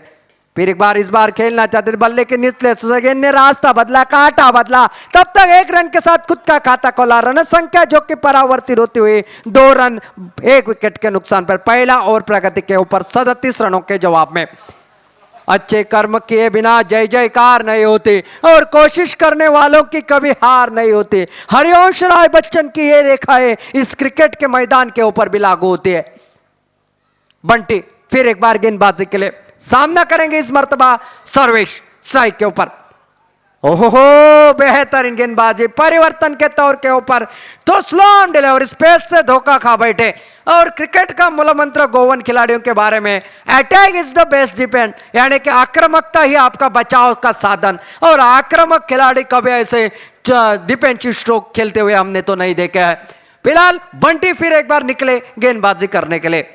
फिर एक बार इस बार खेलना चाहते थे, बल्ले के निचले से गेंद ने रास्ता बदला, कांटा बदला, तब तक एक रन के साथ खुद का खाता खोला। रन संख्या जो कि परावर्तित होती हुई 2 रन 1 विकेट के नुकसान पर। पहला ओवर प्रगति के ऊपर 37 रनों के जवाब में। अच्छे कर्म किए बिना जय जयकार नहीं होती, और कोशिश करने वालों की कभी हार नहीं होती। हरिवंश राय बच्चन की ये रेखाएं इस क्रिकेट के मैदान के ऊपर भी लागू होती है। बंटी फिर एक बार गेंदबाजी के लिए सामना करेंगे, इस मर्तबा सर्वेश स्ट्राइक के ऊपर। ओहो बेहतरीन गेंदबाजी, परिवर्तन के तौर के ऊपर तो स्लो डिलीवरी, स्पेस से धोखा खा बैठे। और क्रिकेट का मूल मंत्र गोवन खिलाड़ियों के बारे में, attack is the best defence, यानी कि आक्रामकता ही आपका बचाव का साधन। और आक्रामक खिलाड़ी कभी ऐसे डिफेंसिव स्ट्रोक खेलते हुए हमने तो नहीं देखा है। फिलहाल बंटी फिर एक बार निकले गेंदबाजी करने के लिए।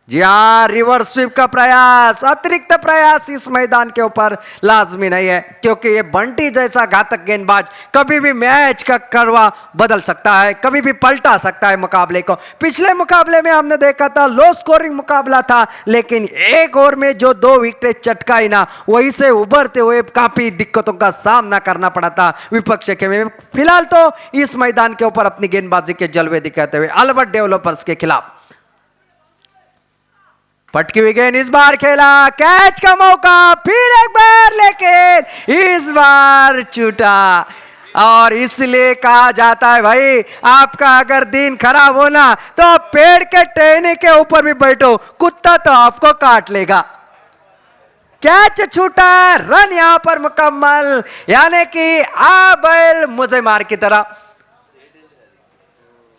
जी हाँ, रिवर्स स्वीप का प्रयास, अतिरिक्त प्रयास इस मैदान के ऊपर लाजमी नहीं है, क्योंकि ये बंटी जैसा घातक गेंदबाज कभी भी मैच का करवा बदल सकता है, कभी भी पलटा सकता है मुकाबले को। पिछले मुकाबले में हमने देखा था लो स्कोरिंग मुकाबला था, लेकिन एक ओवर में जो 2 विकेट चटकाई ना, वहीं से उभरते हुए काफी दिक्कतों का सामना करना पड़ा था विपक्ष के में। फिलहाल तो इस मैदान के ऊपर अपनी गेंदबाजी के जलवे दिखाते हुए अल्बर्ट डेवलपर्स के खिलाफ। पटकी हुई गेंद, इस बार खेला, कैच का मौका, फिर एक बार, लेकिन इस बार छूटा। और इसलिए कहा जाता है भाई, आपका अगर दिन खराब होना तो आप पेड़ के टहनी के ऊपर भी बैठो, कुत्ता तो आपको काट लेगा। कैच छूटा, रन यहां पर मुकम्मल, यानी कि आ बैल मुझे मार की तरह।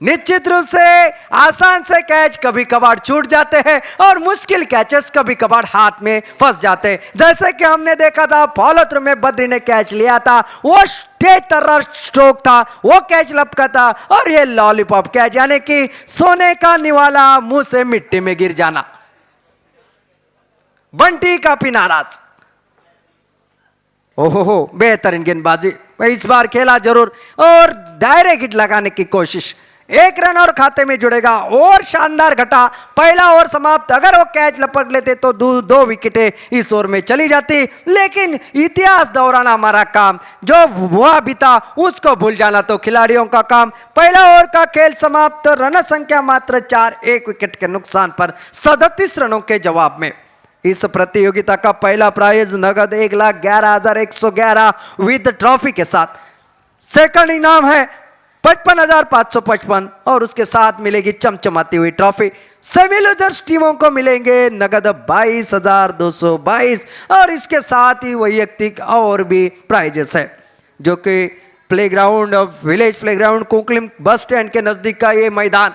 निश्चित रूप से आसान से कैच कभी कभार छूट जाते हैं, और मुश्किल कैचेस कभी कभार हाथ में फंस जाते हैं। जैसे कि हमने देखा था फॉलो थ्रू में बद्री ने कैच लिया था, वो तेज तर्रार स्ट्रोक था, वो कैच लपका था, और ये लॉलीपॉप कैच, यानी कि सोने का निवाला मुंह से मिट्टी में गिर जाना। बंटी काफी नाराज। ओहो, बेहतरीन गेंदबाजी, इस बार खेला जरूर और डायरेक्ट हिट लगाने की कोशिश। 1 रन और खाते में जुड़ेगा और शानदार घटा। पहला ओवर समाप्त, अगर वो कैच लपक लेते तो 2 विकेटें इस ओवर में चली जाती, लेकिन इतिहास दोहराना हमारा काम, जो हुआ बीता उसको भूल जाना तो खिलाड़ियों का काम। पहला ओवर का खेल समाप्त, रन संख्या मात्र 4, 1 विकेट के नुकसान पर 37 रनों के जवाब में। इस प्रतियोगिता का पहला प्राइज नगद 1,11,111 विद ट्रॉफी के साथ। सेकंड इनाम है 55,555 और उसके साथ मिलेगी चमचमाती हुई ट्रॉफी। सभी लूजर्स टीमों को मिलेंगे नगद 22,222 और इसके साथ ही वैयक्तिक और भी प्राइजेस है, जो कि playground, village playground, कोकलिम bus stand के नजदीक का ये मैदान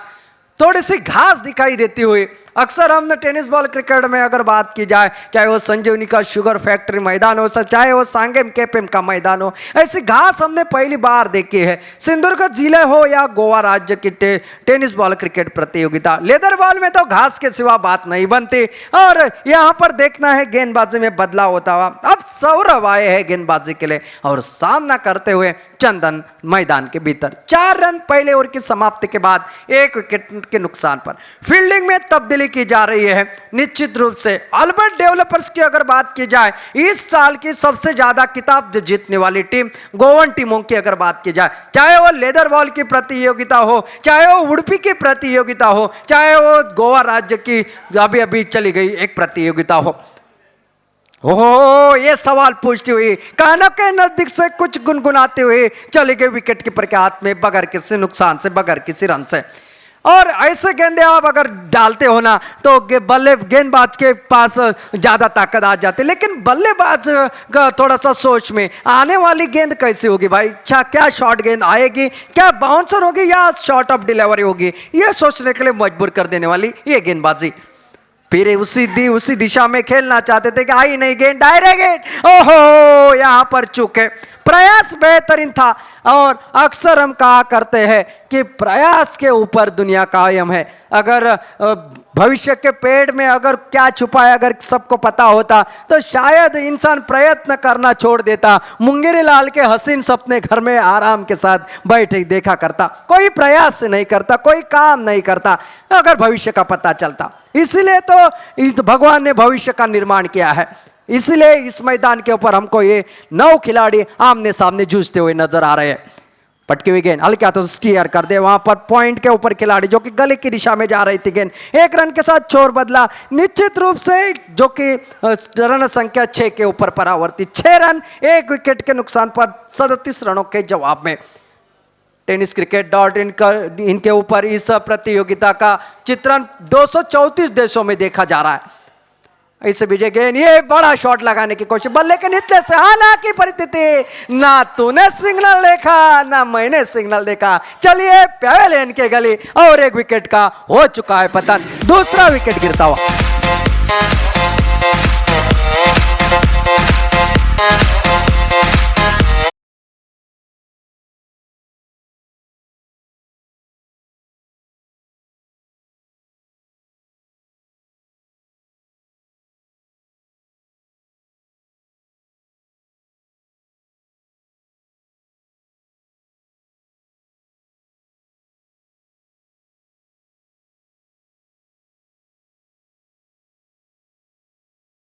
थोड़ी सी घास दिखाई देती हुई। अक्सर हमने टेनिस बॉल क्रिकेट में अगर बात की जाए, चाहे वो संजीवनी का शुगर फैक्ट्री मैदान हो, चाहे वो सांगेम केपेम का मैदान हो, ऐसी घास हमने पहली बार देखी है। सिंधुदुर्ग जिले हो या गोवा राज्य की टेनिस बॉल क्रिकेट प्रतियोगिता, लेदर बॉल में तो घास के सिवा बात नहीं बनती। और यहाँ पर देखना है गेंदबाजी में बदलाव होता हुआ। अब सौरभ आए हैं गेंदबाजी के लिए और सामना करते हुए चंदन मैदान के भीतर। 4 रन पहले ओवर की समाप्ति के बाद 1 विकेट के नुकसान पर। फील्डिंग में तब्दीली की जा रही है निश्चित रूप से। अल्बर्ट डेवलपर्स की अगर बात की जाए, इस साल की सबसे ज्यादा किताब जीतने वाली टीम गोवन टीमों की अगर बात की जाए, चाहे वो लेदर बॉल की प्रतियोगिता हो, चाहे वो उडुपी की प्रतियोगिता हो, चाहे वो गोवा राज्य की अभी अभी चली गई एक प्रतियोगिता हो। ओहो, ये सवाल पूछती हुई कानों के नजदीक से कुछ गुनगुनाते हुए चले गए विकेट कीपर के हाथ में, बगैर किसी नुकसान से, बगैर किसी रन से। और ऐसे गेंदे आप अगर डालते हो ना तो गेंदबाज के पास ज्यादा ताकत आ जाती, लेकिन बल्लेबाज का थोड़ा सा सोच में आने वाली गेंद कैसी होगी भाई, क्या शॉर्ट गेंद आएगी, क्या बाउंसर होगी या शॉर्ट ऑफ डिलीवरी होगी, यह सोचने के लिए मजबूर कर देने वाली ये गेंदबाजी। फिर उसी दिशा में खेलना चाहते थे कि आई नहीं गेंद, डायरेक्ट गेंद। ओहो, यहां पर चूके। प्रयास बेहतरीन था और अक्सर हम कहा करते हैं कि प्रयास के ऊपर दुनिया कायम है। अगर भविष्य के पेड़ में अगर क्या छुपा है अगर सबको पता होता तो शायद इंसान प्रयत्न करना छोड़ देता, मुंगेरी लाल के हसीन सपने घर में आराम के साथ बैठे देखा करता, कोई प्रयास नहीं करता, कोई काम नहीं करता अगर भविष्य का पता चलता। इसलिए तो भगवान ने भविष्य का निर्माण किया है। इसलिए इस मैदान के ऊपर हमको ये 9 खिलाड़ी आमने सामने जूझते हुए नजर आ रहे हैं। पटकी हुई गेंद हल्का तो स्टीयर कर दे, वहां पर पॉइंट के ऊपर खिलाड़ी जो कि गले की दिशा में जा रही थी गेंद 1 रन के साथ छोर बदला निश्चित रूप से, जो कि रन संख्या 6 के ऊपर परावर्तित। 6 रन 1 विकेट के नुकसान पर 37 रनों के जवाब में। tenniscricket.in इनके ऊपर इस प्रतियोगिता का चित्रण 234 देशों में देखा जा रहा है। इसे विजय गेंद, ये बड़ा शॉट लगाने की कोशिश बल्ले के नीचे से, हालांकि परिस्थिति ना तूने सिग्नल देखा ना मैंने सिग्नल देखा। चलिए पेवेलियन के गली और 1 विकेट का हो चुका है पतन, दूसरा विकेट गिरता हुआ।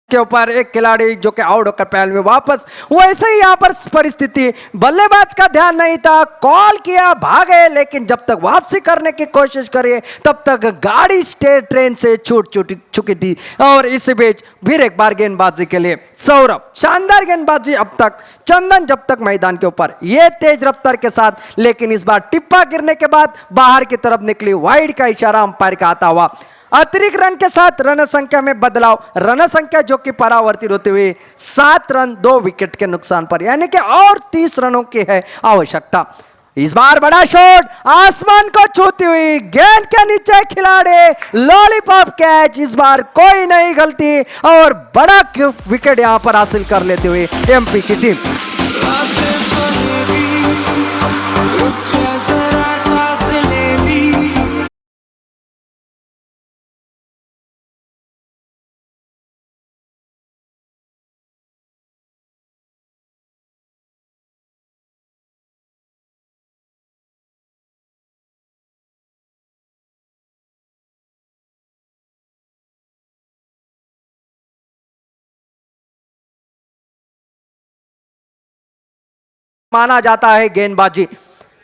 के ऊपर एक खिलाड़ी जो कि आउट होकर पहल में वापस, वैसे ही यहां पर परिस्थिति बल्लेबाज का ध्यान नहीं था, कॉल किया भागे, लेकिन जब तक वापसी करने की कोशिश करिए तब तक गाड़ी स्टेट ट्रेन से छूट चुकी थी। और इसी बीच फिर एक बार गेंदबाजी के लिए सौरभ, शानदार गेंदबाजी अब तक। चंदन जब तक मैदान के ऊपर, ये तेज रफ्तार के साथ, लेकिन इस बार टिप्पा गिरने के बाद बाहर की तरफ निकली, वाइड का इशारा अंपायर का आता हुआ। अतिरिक्त रन के साथ रन संख्या में बदलाव, रन संख्या जो कि परावर्तित होते हुए 7 रन 2 विकेट के नुकसान पर, यानी कि और 30 रनों की है आवश्यकता। इस बार बड़ा शॉट आसमान को छूती हुई, गेंद के नीचे खिलाड़ी, लॉलीपॉप कैच, इस बार कोई नहीं गलती और बड़ा विकेट यहां पर हासिल कर लेते हुए एमपी की टीम। रुक जा जरा सांस ले ली माना जाता है गेंदबाजी।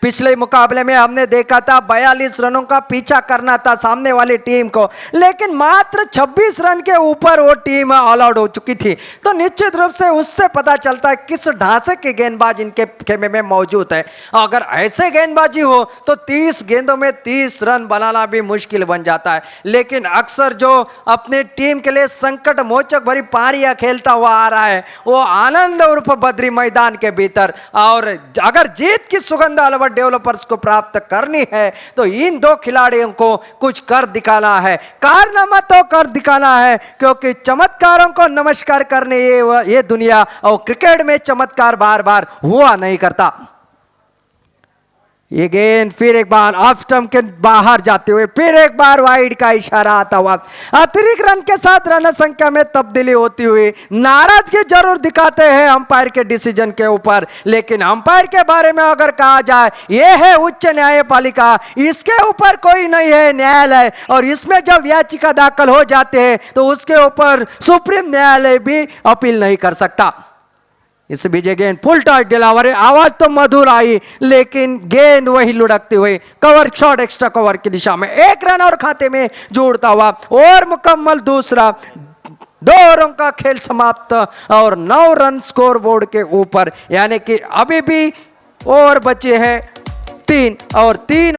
पिछले मुकाबले में हमने देखा था 42 रनों का पीछा करना था सामने वाली टीम को, लेकिन मात्र 26 रन के ऊपर वो टीम ऑल आउट हो चुकी थी। तो निश्चित रूप से उससे पता चलता है किस ढांचे के गेंदबाज इनके खेमे में मौजूद है। अगर ऐसे गेंदबाजी हो तो 30 गेंदों में 30 रन बनाना भी मुश्किल बन जाता है। लेकिन अक्सर जो अपनी टीम के लिए संकट मोचक भरी पारियां खेलता हुआ आ रहा है वो आनंद उर्फ बद्री मैदान के भीतर, और अगर जीत की सुगंध अलवर डेवलपर्स को प्राप्त करनी है तो इन दो खिलाड़ियों को कुछ कर दिखाना है, कारनामा तो कर दिखाना है, क्योंकि चमत्कारों को नमस्कार करने ये दुनिया और क्रिकेट में चमत्कार बार बार हुआ नहीं करता। ये गेंद फिर एक बार ऑफ स्टंप के बाहर जाते हुए फिर एक बार वाइड का इशारा आता हुआ अतिरिक्त रन के साथ रन संख्या में तब्दीली होती हुई नाराजगी जरूर दिखाते हैं अंपायर के डिसीजन के ऊपर। लेकिन अंपायर के बारे में अगर कहा जाए ये है उच्च न्यायपालिका, इसके ऊपर कोई नहीं है न्यायालय, और इसमें जब याचिका दाखिल हो जाते हैं तो उसके ऊपर सुप्रीम न्यायालय भी अपील नहीं कर सकता। इस बीच गेंद फुल टॉस डिलीवरी, आवाज तो मधुर आई लेकिन गेंद वही लुढ़कती हुई कवर शॉट एक्स्ट्रा कवर की दिशा में एक रन और खाते में जोड़ता हुआ और मुकम्मल दूसरा 2 ओवरों का खेल समाप्त और 9 रन स्कोर बोर्ड के ऊपर, यानी कि अभी भी ओवर बचे हैं 3 और 3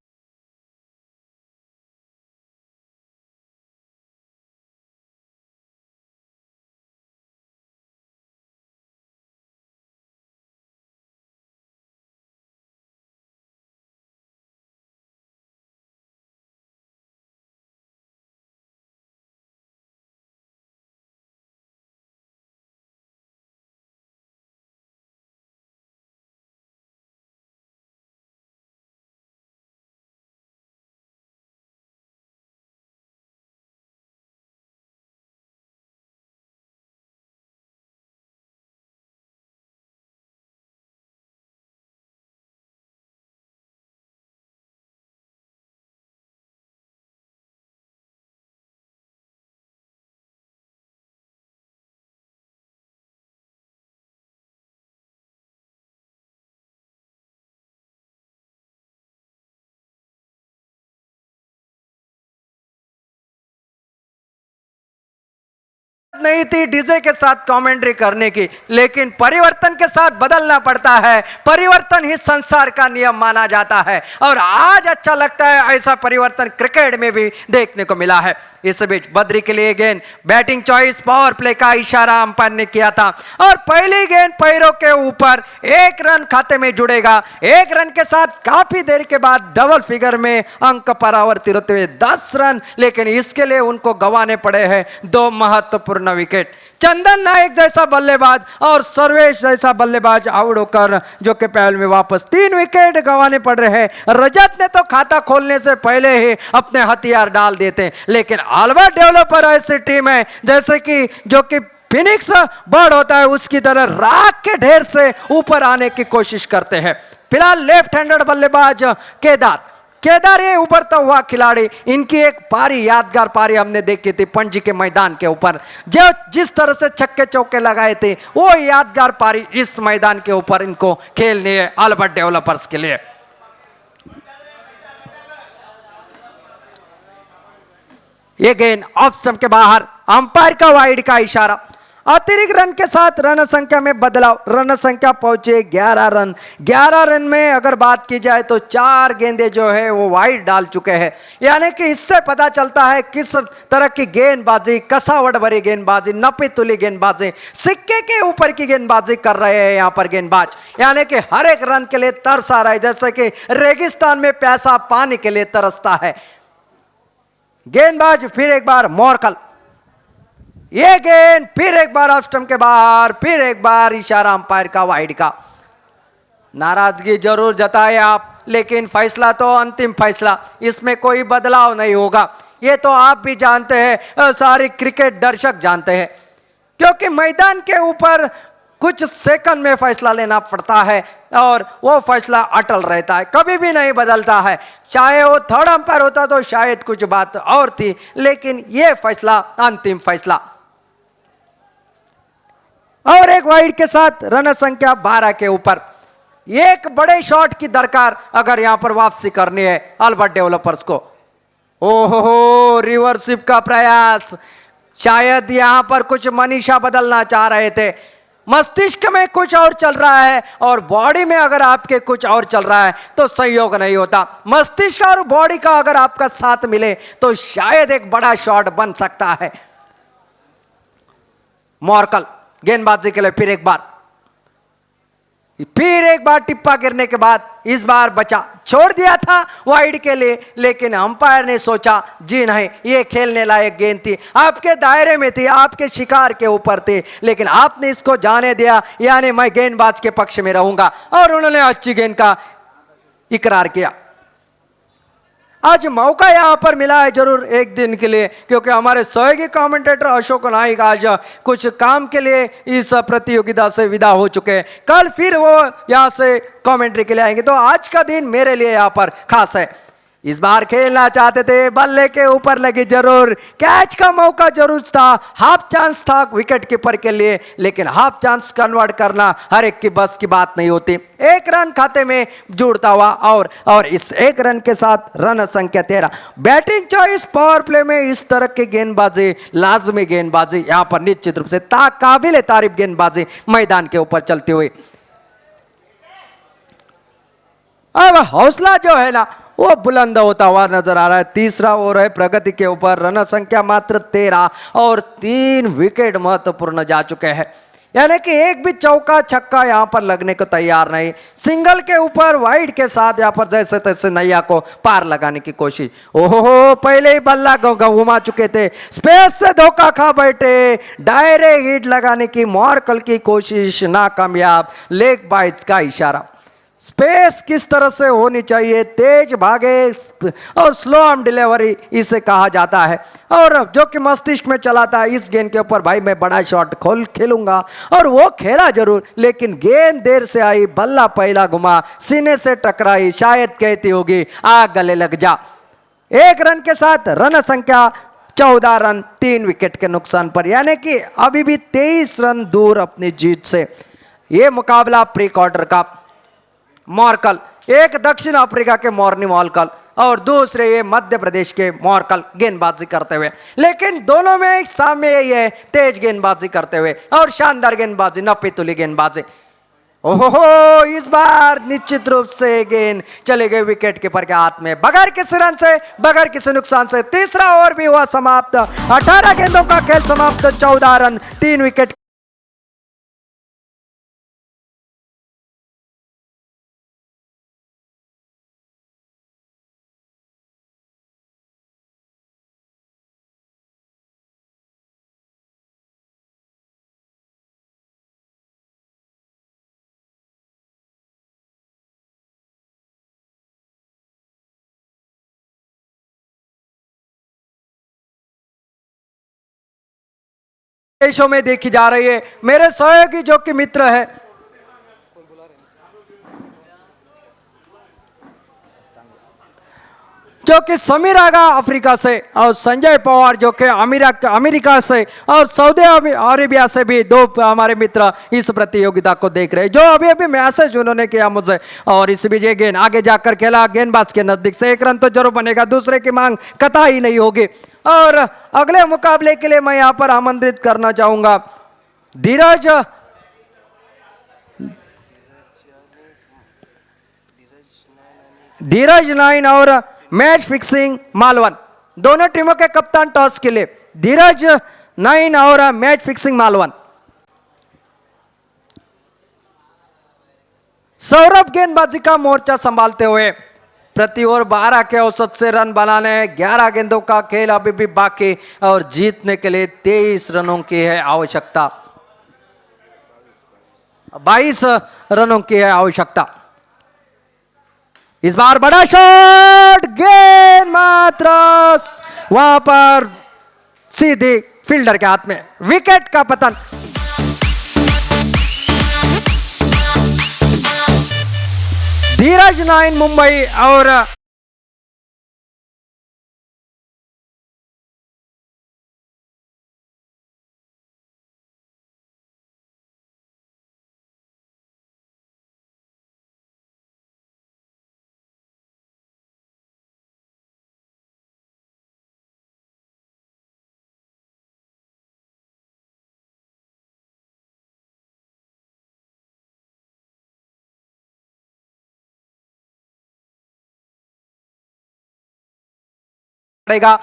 नहीं थी डीजे के साथ कमेंट्री करने की, लेकिन परिवर्तन के साथ बदलना पड़ता है। परिवर्तन ही संसार का नियम माना जाता है और आज अच्छा लगता है ऐसा परिवर्तन क्रिकेट में भी देखने को मिला है। इस बीच बद्री के लिए गेंद बैटिंग चॉइस पावर प्ले का इशारा अंपायर ने किया था और पहली गेंद पैरों के ऊपर 1 रन खाते में जुड़ेगा। 1 रन के साथ काफी देर के बाद डबल फिगर में अंक परावर्तित होते हुए 10 रन, लेकिन इसके लिए उनको गंवाने पड़े हैं 2 महत्वपूर्ण विकेट। चंदन नायक जैसा बल्लेबाज और सर्वेश जैसा बल्लेबाज आउट होकर जो कि पहल में वापस 3 विकेट गंवाने पड़ रहे हैं। रजत ने तो खाता खोलने से पहले ही अपने हथियार डाल देते, लेकिन अलवर डेवलपर ऐसी टीम है जैसे कि जो कि फिनिक्स बर्ड होता है उसकी तरह राख के ढेर से ऊपर आने की कोशिश करते हैं। फिलहाल लेफ्ट हैंडेड बल्लेबाज केदार ये उभरता हुआ खिलाड़ी, इनकी एक पारी यादगार पारी हमने देखी थी पणजी के मैदान के ऊपर, जो जिस तरह से छक्के चौके लगाए थे वो यादगार पारी इस मैदान के ऊपर इनको खेलनी है अलवर डेवलपर्स के लिए। ये गेंद ऑफ स्टंप के बाहर, अंपायर का वाइड का इशारा। अतिरिक्त रन के साथ रन संख्या में बदलाव, रन संख्या पहुंचे 11 रन। 11 रन में अगर बात की जाए तो 4 गेंदे जो है वो वाइड डाल चुके हैं, यानी कि इससे पता चलता है किस तरह की गेंदबाजी, कसावट भरी गेंदबाजी, नपी तुली गेंदबाजी, सिक्के के ऊपर की गेंदबाजी कर रहे हैं यहाँ पर गेंदबाज, यानी कि हर एक रन के लिए तरस आ रहा है, जैसे कि रेगिस्तान में प्यासा पानी के लिए तरसता है। गेंदबाज फिर एक बार मोरकल, ये गेंद फिर एक बार ऑफ स्टंप के बाहर, फिर एक बार इशारा अंपायर का वाइड का। नाराजगी जरूर जताए आप, लेकिन फैसला तो अंतिम फैसला, इसमें कोई बदलाव नहीं होगा। ये तो आप भी जानते हैं, सारे क्रिकेट दर्शक जानते हैं, क्योंकि मैदान के ऊपर कुछ सेकंड में फैसला लेना पड़ता है और वो फैसला अटल रहता है, कभी भी नहीं बदलता है। चाहे वो थर्ड अंपायर होता तो शायद कुछ बात और थी, लेकिन ये फैसला अंतिम फैसला। और एक वाइड के साथ रन संख्या 12 के ऊपर एक बड़े शॉट की दरकार अगर यहां पर वापसी करनी है अल्बर्ट डेवलपर्स को। ओहो, रिवर्सिप का प्रयास, शायद यहां पर कुछ मनीषा बदलना चाह रहे थे। मस्तिष्क में कुछ और चल रहा है और बॉडी में अगर आपके कुछ और चल रहा है तो संयोग नहीं होता। मस्तिष्क और बॉडी का अगर आपका साथ मिले तो शायद एक बड़ा शॉट बन सकता है। मॉर्कल गेंदबाजी के लिए फिर एक बार टिप्पा गिरने के बाद इस बार बचा, छोड़ दिया था वाइड के लिए, लेकिन अंपायर ने सोचा जी नहीं, ये खेलने लायक गेंद थी, आपके दायरे में थी, आपके शिकार के ऊपर थी, लेकिन आपने इसको जाने दिया, यानी मैं गेंदबाज के पक्ष में रहूंगा। और उन्होंने अच्छी गेंद का इकरार किया। आज मौका यहां पर मिला है जरूर एक दिन के लिए, क्योंकि हमारे सहयोगी कमेंटेटर अशोक नाइक आज कुछ काम के लिए इस प्रतियोगिता से विदा हो चुके हैं। कल फिर वो यहां से कमेंट्री के लिए आएंगे, तो आज का दिन मेरे लिए यहां पर खास है। इस बार खेलना चाहते थे, बल्ले के ऊपर लगी जरूर, कैच का मौका जरूर था, हाफ चांस था विकेट कीपर के लिए, लेकिन हाफ चांस कन्वर्ट करना हर एक की बस की बात नहीं होती। एक रन खाते में जुड़ता हुआ और इस एक रन के साथ रन संख्या 13। बैटिंग चॉइस पावर प्ले में इस तरह की गेंदबाजी, लाजमी गेंदबाजी, यहां पर निश्चित रूप से काबिल तारीफ गेंदबाजी मैदान के ऊपर चलती हुई। अब हौसला जो है ना वो बुलंद होता हुआ नजर आ रहा है। तीसरा ओवर है प्रगति के ऊपर, रन संख्या मात्र 13 और 3 विकेट महत्वपूर्ण जा चुके हैं, यानी कि एक भी चौका छक्का यहां पर लगने को तैयार नहीं। सिंगल के ऊपर वाइड के साथ यहां पर जैसे तैसे नैया को पार लगाने की कोशिश। ओहो, पहले ही बल्ला घुमा चुके थे, स्पेस से धोखा खा बैठे, डायरेक्ट हिट लगाने की मॉर्कल की कोशिश नाकामयाब। लेग बाइट्स का इशारा, स्पेस किस तरह से होनी चाहिए, तेज भागे और स्लो आर्म डिलीवरी इसे कहा जाता है, और जो कि मस्तिष्क में चलाता है इस गेंद के ऊपर भाई मैं बड़ा शॉट खेलूंगा, और वो खेला जरूर, लेकिन गेंद देर से आई, बल्ला पहला घुमा, सीने से टकराई, शायद कहती होगी आ गले लग जा। एक रन के साथ रन संख्या 14 रन 3 विकेट के नुकसान पर, यानी कि अभी भी 23 रन दूर अपनी जीत से। यह मुकाबला प्री क्वार्टर का मॉर्कल, एक दक्षिण अफ्रीका के मॉर्नी मॉर्कल और दूसरे ये मध्य प्रदेश के मॉर्कल गेंदबाजी करते हुए, लेकिन दोनों में एक साम्य यही है, तेज गेंदबाजी करते हुए और शानदार गेंदबाजी, नपीतुली गेंदबाजी। ओहो, इस बार निश्चित रूप से गेंद चले गए विकेट कीपर के हाथ में, बगैर किसी रन से, बगैर किसी नुकसान से। तीसरा ओवर भी हुआ समाप्त, 18 गेंदों का खेल समाप्त, 14 रन 3 विकेट। देशों में देखी जा रही है। मेरे सहयोगी जो कि मित्र है, जो कि समीर आगा अफ्रीका से और संजय पवार जो कि अमेरिका से और सऊदी अरेबिया से भी दो हमारे मित्र इस प्रतियोगिता को देख रहे हैं, जो अभी अभी मैसेज उन्होंने किया मुझे। और इस बीच ये गेंद आगे जाकर खेला, गेंदबाज के नजदीक से, एक रन तो जरूर बनेगा, दूसरे की मांग कतई नहीं होगी। और अगले मुकाबले के लिए मैं यहां पर आमंत्रित करना चाहूंगा धीरज नाइन और मैच फिक्सिंग मालवन, दोनों टीमों के कप्तान टॉस के लिए, धीरज नाइन और मैच फिक्सिंग मालवन। सौरभ गेंदबाजी का मोर्चा संभालते हुए प्रति ओवर 12 के औसत से रन बनाने, 11 गेंदों का खेल अभी भी बाकी और जीतने के लिए 23 रनों की है आवश्यकता, 22 रनों की है आवश्यकता। इस बार बड़ा शॉट, गेंद मात्र वहां पर सीधे फील्डर के हाथ में, विकेट का पतन। धीरज 9 मुंबई और पड़ेगा।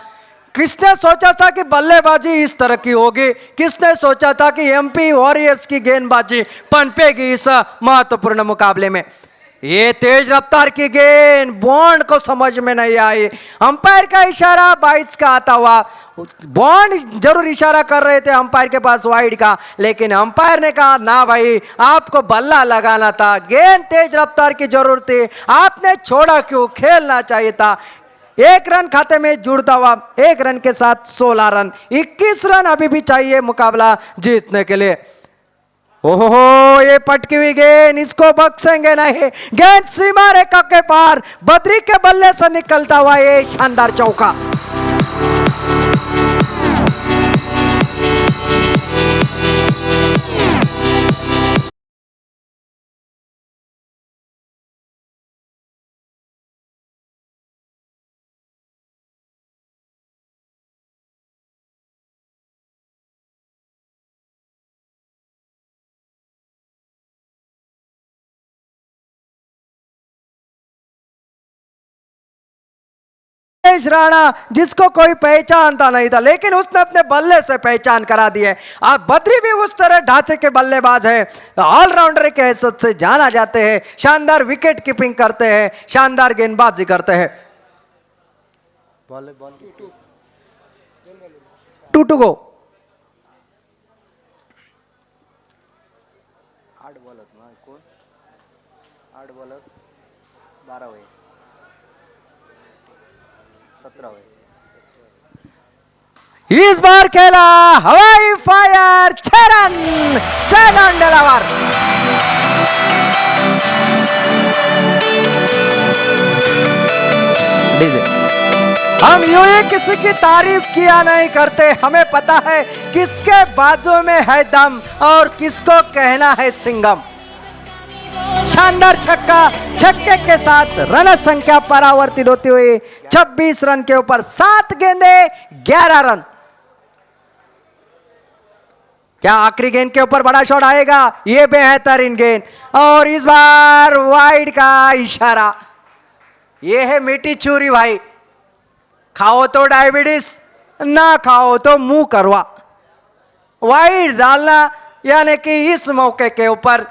किसने सोचा था कि बल्लेबाजी इस तरह की होगी, किसने सोचा था कि एमपी वॉरियर्स की गेंदबाजी पनपेगी इस महत्वपूर्ण मुकाबले में। ये तेज रफ्तार की गेंद बॉन्ड को समझ में नहीं आई। अंपायर का इशारा 22 का आता हुआ, बॉन्ड जरूर इशारा कर रहे थे अंपायर के पास वाइड का, लेकिन अंपायर ने कहा ना भाई आपको बल्ला लगाना था, गेंद तेज रफ्तार की जरूरत थी, आपने छोड़ा क्यों, खेलना चाहिए था। 1 रन खाते में जुड़ता हुआ 1 रन के साथ 16 रन, 21 रन अभी भी चाहिए मुकाबला जीतने के लिए। ओहो, ये पटकी हुई गेंद, इसको बख्शेंगे नहीं, गेंद सीमा रेखा के पार, बद्री के बल्ले से निकलता हुआ ये शानदार चौका। राणा जिसको कोई पहचानता नहीं था, लेकिन उसने अपने बल्ले से पहचान करा दी है। अब बद्री भी उस तरह ढांचे के बल्लेबाज है, ऑलराउंडर के हैसियत से जाना जाते हैं, शानदार विकेट कीपिंग करते हैं, शानदार गेंदबाजी करते हैं। 2 गो। 8 बॉलर 12 हुए, 17 हुए। इस बार खेला हवाई fire, 6 run, stand on Delaware. हम यूं ही किसी की तारीफ किया नहीं करते, हमें पता है किसके बाजू में है दम और किसको कहना है सिंगम। शानदार छक्का, छक्के के साथ रन संख्या परावर्तित होती हुई 26 रन के ऊपर 7 गेंदे 11 रन। क्या आखिरी गेंद के ऊपर बड़ा शॉट आएगा? ये बेहतरीन गेंद, और इस बार वाइड का इशारा। ये है मीठी चूरी भाई, खाओ तो डायबिटीज, ना खाओ तो मुंह करवा। वाइड डालना यानी कि इस मौके के ऊपर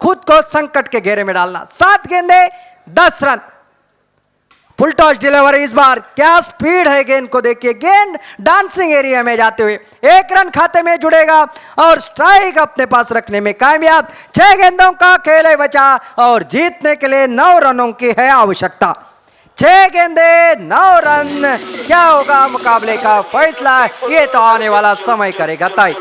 खुद को संकट के घेरे में डालना। 7 गेंदे 10 रन, फुल टॉस डिलीवरी। इस बार क्या स्पीड है गेंद को देखिए, गेंद डांसिंग एरिया में जाते हुए 1 रन खाते में जुड़ेगा और स्ट्राइक अपने पास रखने में कामयाब। 6 गेंदों का खेल है बचा और जीतने के लिए 9 रनों की है आवश्यकता। 6 गेंदे 9 रन, क्या होगा मुकाबले का फैसला, ये तो आने वाला समय करेगा तय।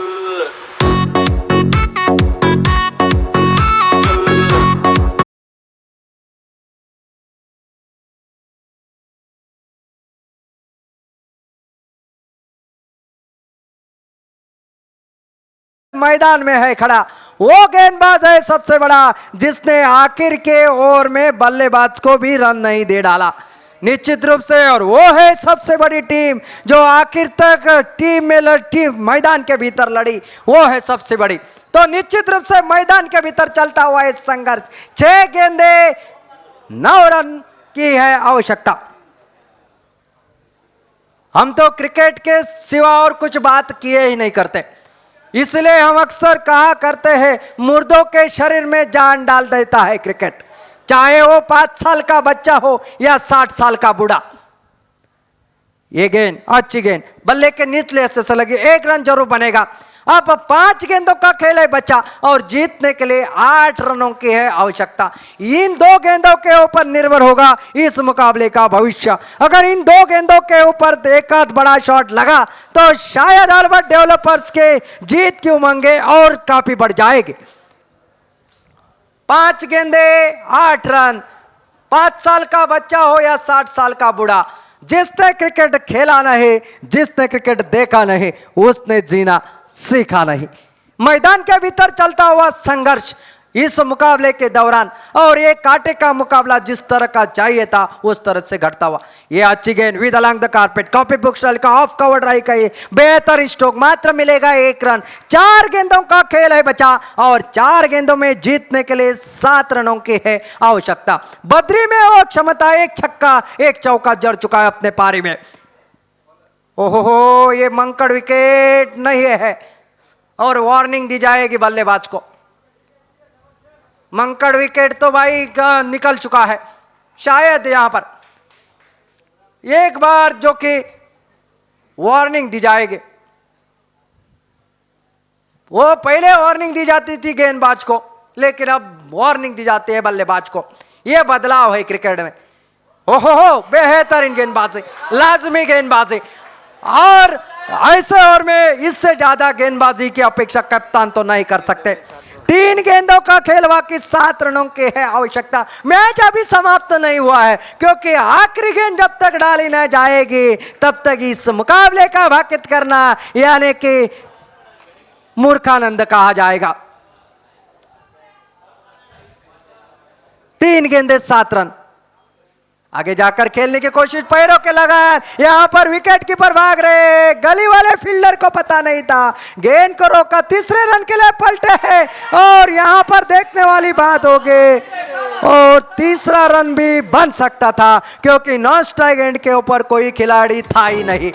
मैदान में है खड़ा वो गेंदबाज है सबसे बड़ा, जिसने आखिर के ओवर में बल्लेबाज को भी रन नहीं दे डाला निश्चित रूप से, और वो है सबसे बड़ी टीम जो आखिर तक मैदान के भीतर लड़ी, वो है सबसे बड़ी। तो निश्चित रूप से मैदान के भीतर चलता हुआ इस संघर्ष, 6 गेंदे 9 रन की है आवश्यकता। हम तो क्रिकेट के सिवा और कुछ बात किए ही नहीं करते, इसलिए हम अक्सर कहा करते हैं मुर्दों के शरीर में जान डाल देता है क्रिकेट, चाहे वो 5 साल का बच्चा हो या 60 साल का बूढ़ा। ये गेंद अच्छी गेंद, बल्ले के निचले हिस्से से लगी, 1 रन जरूर बनेगा। अब 5 गेंदों का खेल है बच्चा और जीतने के लिए 8 रनों की है आवश्यकता। इन 2 गेंदों के ऊपर निर्भर होगा इस मुकाबले का भविष्य। अगर इन 2 गेंदों के ऊपर एक आध बड़ा शॉट लगा तो शायद अल्बर्ट डेवलपर्स के जीत की उमंगे और काफी बढ़ जाएगी। 5 गेंदे 8 रन। 5 साल का बच्चा हो या 60 साल का बूढ़ा, जिसने क्रिकेट खेला नहीं, जिसने क्रिकेट देखा नहीं, उसने जीना सीखा नहीं। मैदान के भीतर चलता हुआ संघर्ष इस मुकाबले के दौरान, और ये कांटे का मुकाबला जिस तरह का चाहिए था उस तरह से घटता हुआ। ये अच्छी गेंद with along the carpet, copy book style का ऑफ कवर ड्राइव का ये बेहतरीन स्ट्रोक, मात्र मिलेगा 1 रन। 4 गेंदों का खेल है बचा और 4 गेंदों में जीतने के लिए 7 रनों की है आवश्यकता। बद्री में वो क्षमता, 1 छक्का 1 चौका जड़ चुका है अपने पारी में। ओहो, ये मंकड़ विकेट नहीं है और वार्निंग दी जाएगी बल्लेबाज को। मंकड़ विकेट तो भाई निकल चुका है। शायद यहां पर एक बार जो कि वार्निंग दी जाएगी, वो पहले वार्निंग दी जाती थी गेंदबाज को, लेकिन अब वार्निंग दी जाती है बल्लेबाज को। यह बदलाव है क्रिकेट में। ओहो, बेहतरीन गेंदबाजी, लाजमी गेंदबाजी, और ऐसे ओवर में इससे ज्यादा गेंदबाजी की अपेक्षा कप्तान तो नहीं कर सकते। 3 गेंदों का खेल, बाकी 7 रनों की है आवश्यकता। मैच अभी समाप्त नहीं हुआ है, क्योंकि आखिरी गेंद जब तक डाली न जाएगी तब तक इस मुकाबले का भाकित करना यानी कि मूर्खानंद कहा जाएगा। 3 गेंदे 7 रन। आगे जाकर खेलने की कोशिश, पैरों के लगान, यहां पर विकेट कीपर भाग रहे, गली वाले फील्डर को पता नहीं था, गेंद को रोका, तीसरे रन के लिए पलटे हैं और यहां पर देखने वाली बात होगी और तीसरा रन भी बन सकता था, क्योंकि नॉन स्ट्राइक एंड के ऊपर कोई खिलाड़ी था ही नहीं।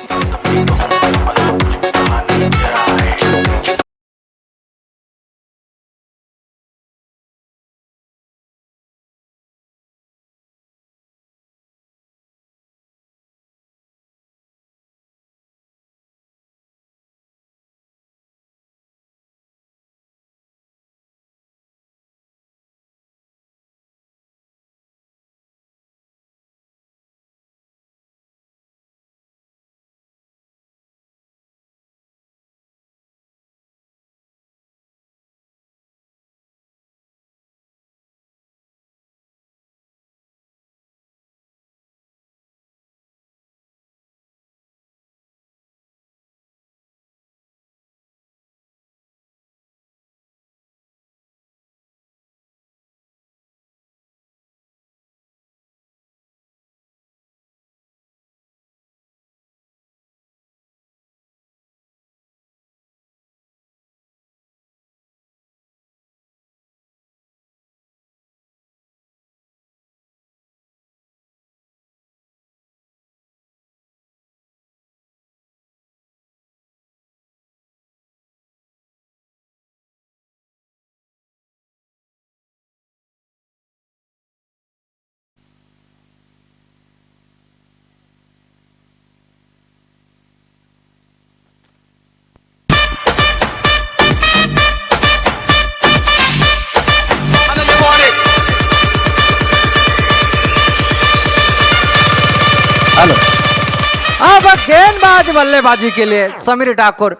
अब गेंदबाज बल्लेबाजी के लिए समीर ठाकुर,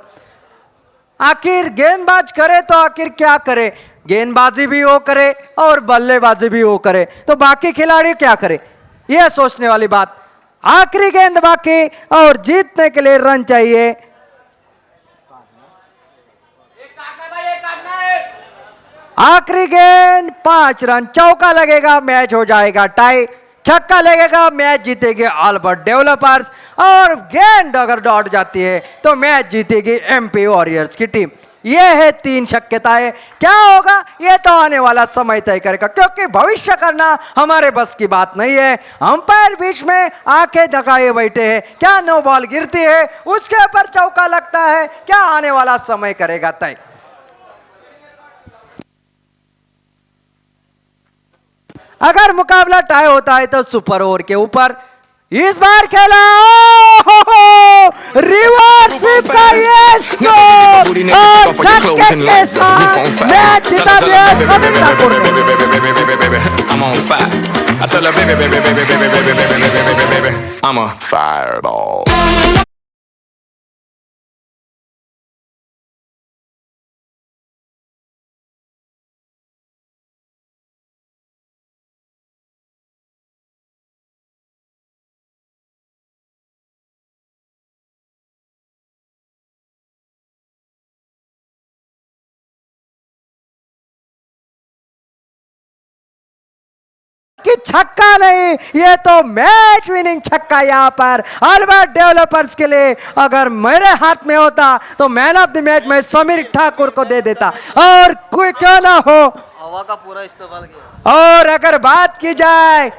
आखिर गेंदबाज करे तो आखिर क्या करे, गेंदबाजी भी वो करे और बल्लेबाजी भी वो करे, तो बाकी खिलाड़ी क्या करे, यह सोचने वाली बात। आखिरी गेंद बाकी और जीतने के लिए रन चाहिए। आखिरी गेंद 5 रन, चौका लगेगा मैच हो जाएगा टाई, छक्का लगेगा मैच जीतेगी अल्बर्ट डेवलपर्स, और गेंद अगर डॉट जाती है तो मैच जीतेगी एमपी वॉरियर्स की टीम। यह है 3 शक्यताएं। क्या होगा यह तो आने वाला समय तय करेगा, क्योंकि भविष्य करना हमारे बस की बात नहीं है। अंपायर बीच में आंखें दगाए बैठे हैं, क्या नो बॉल गिरती है उसके ऊपर चौका लगता है, क्या आने वाला समय करेगा तय। अगर मुकाबला टाई होता है तो सुपर ओवर के ऊपर इस बार खेला रिवर्स का ये स्ट्रोक और closing के like the साथ roof on fire. Match Tell जिता her, दिया baby, Sameer baby, Thakur baby, ने। baby, baby, baby, baby, baby, I'm on fire. I tell her, baby, baby, baby, baby, baby, baby, baby, baby, baby, I'm a fireball. कि छक्का नहीं, ये तो मैच विनिंग छक्का यहाँ पर अल्बर्ट डेवलपर्स के लिए। अगर मेरे हाथ में होता तो मैन ऑफ द मैच मैं समीर ठाकुर को दे देता, और कोई क्यों ना हो। हवा का पूरा इस्तेमाल किया। और अगर बात की जाए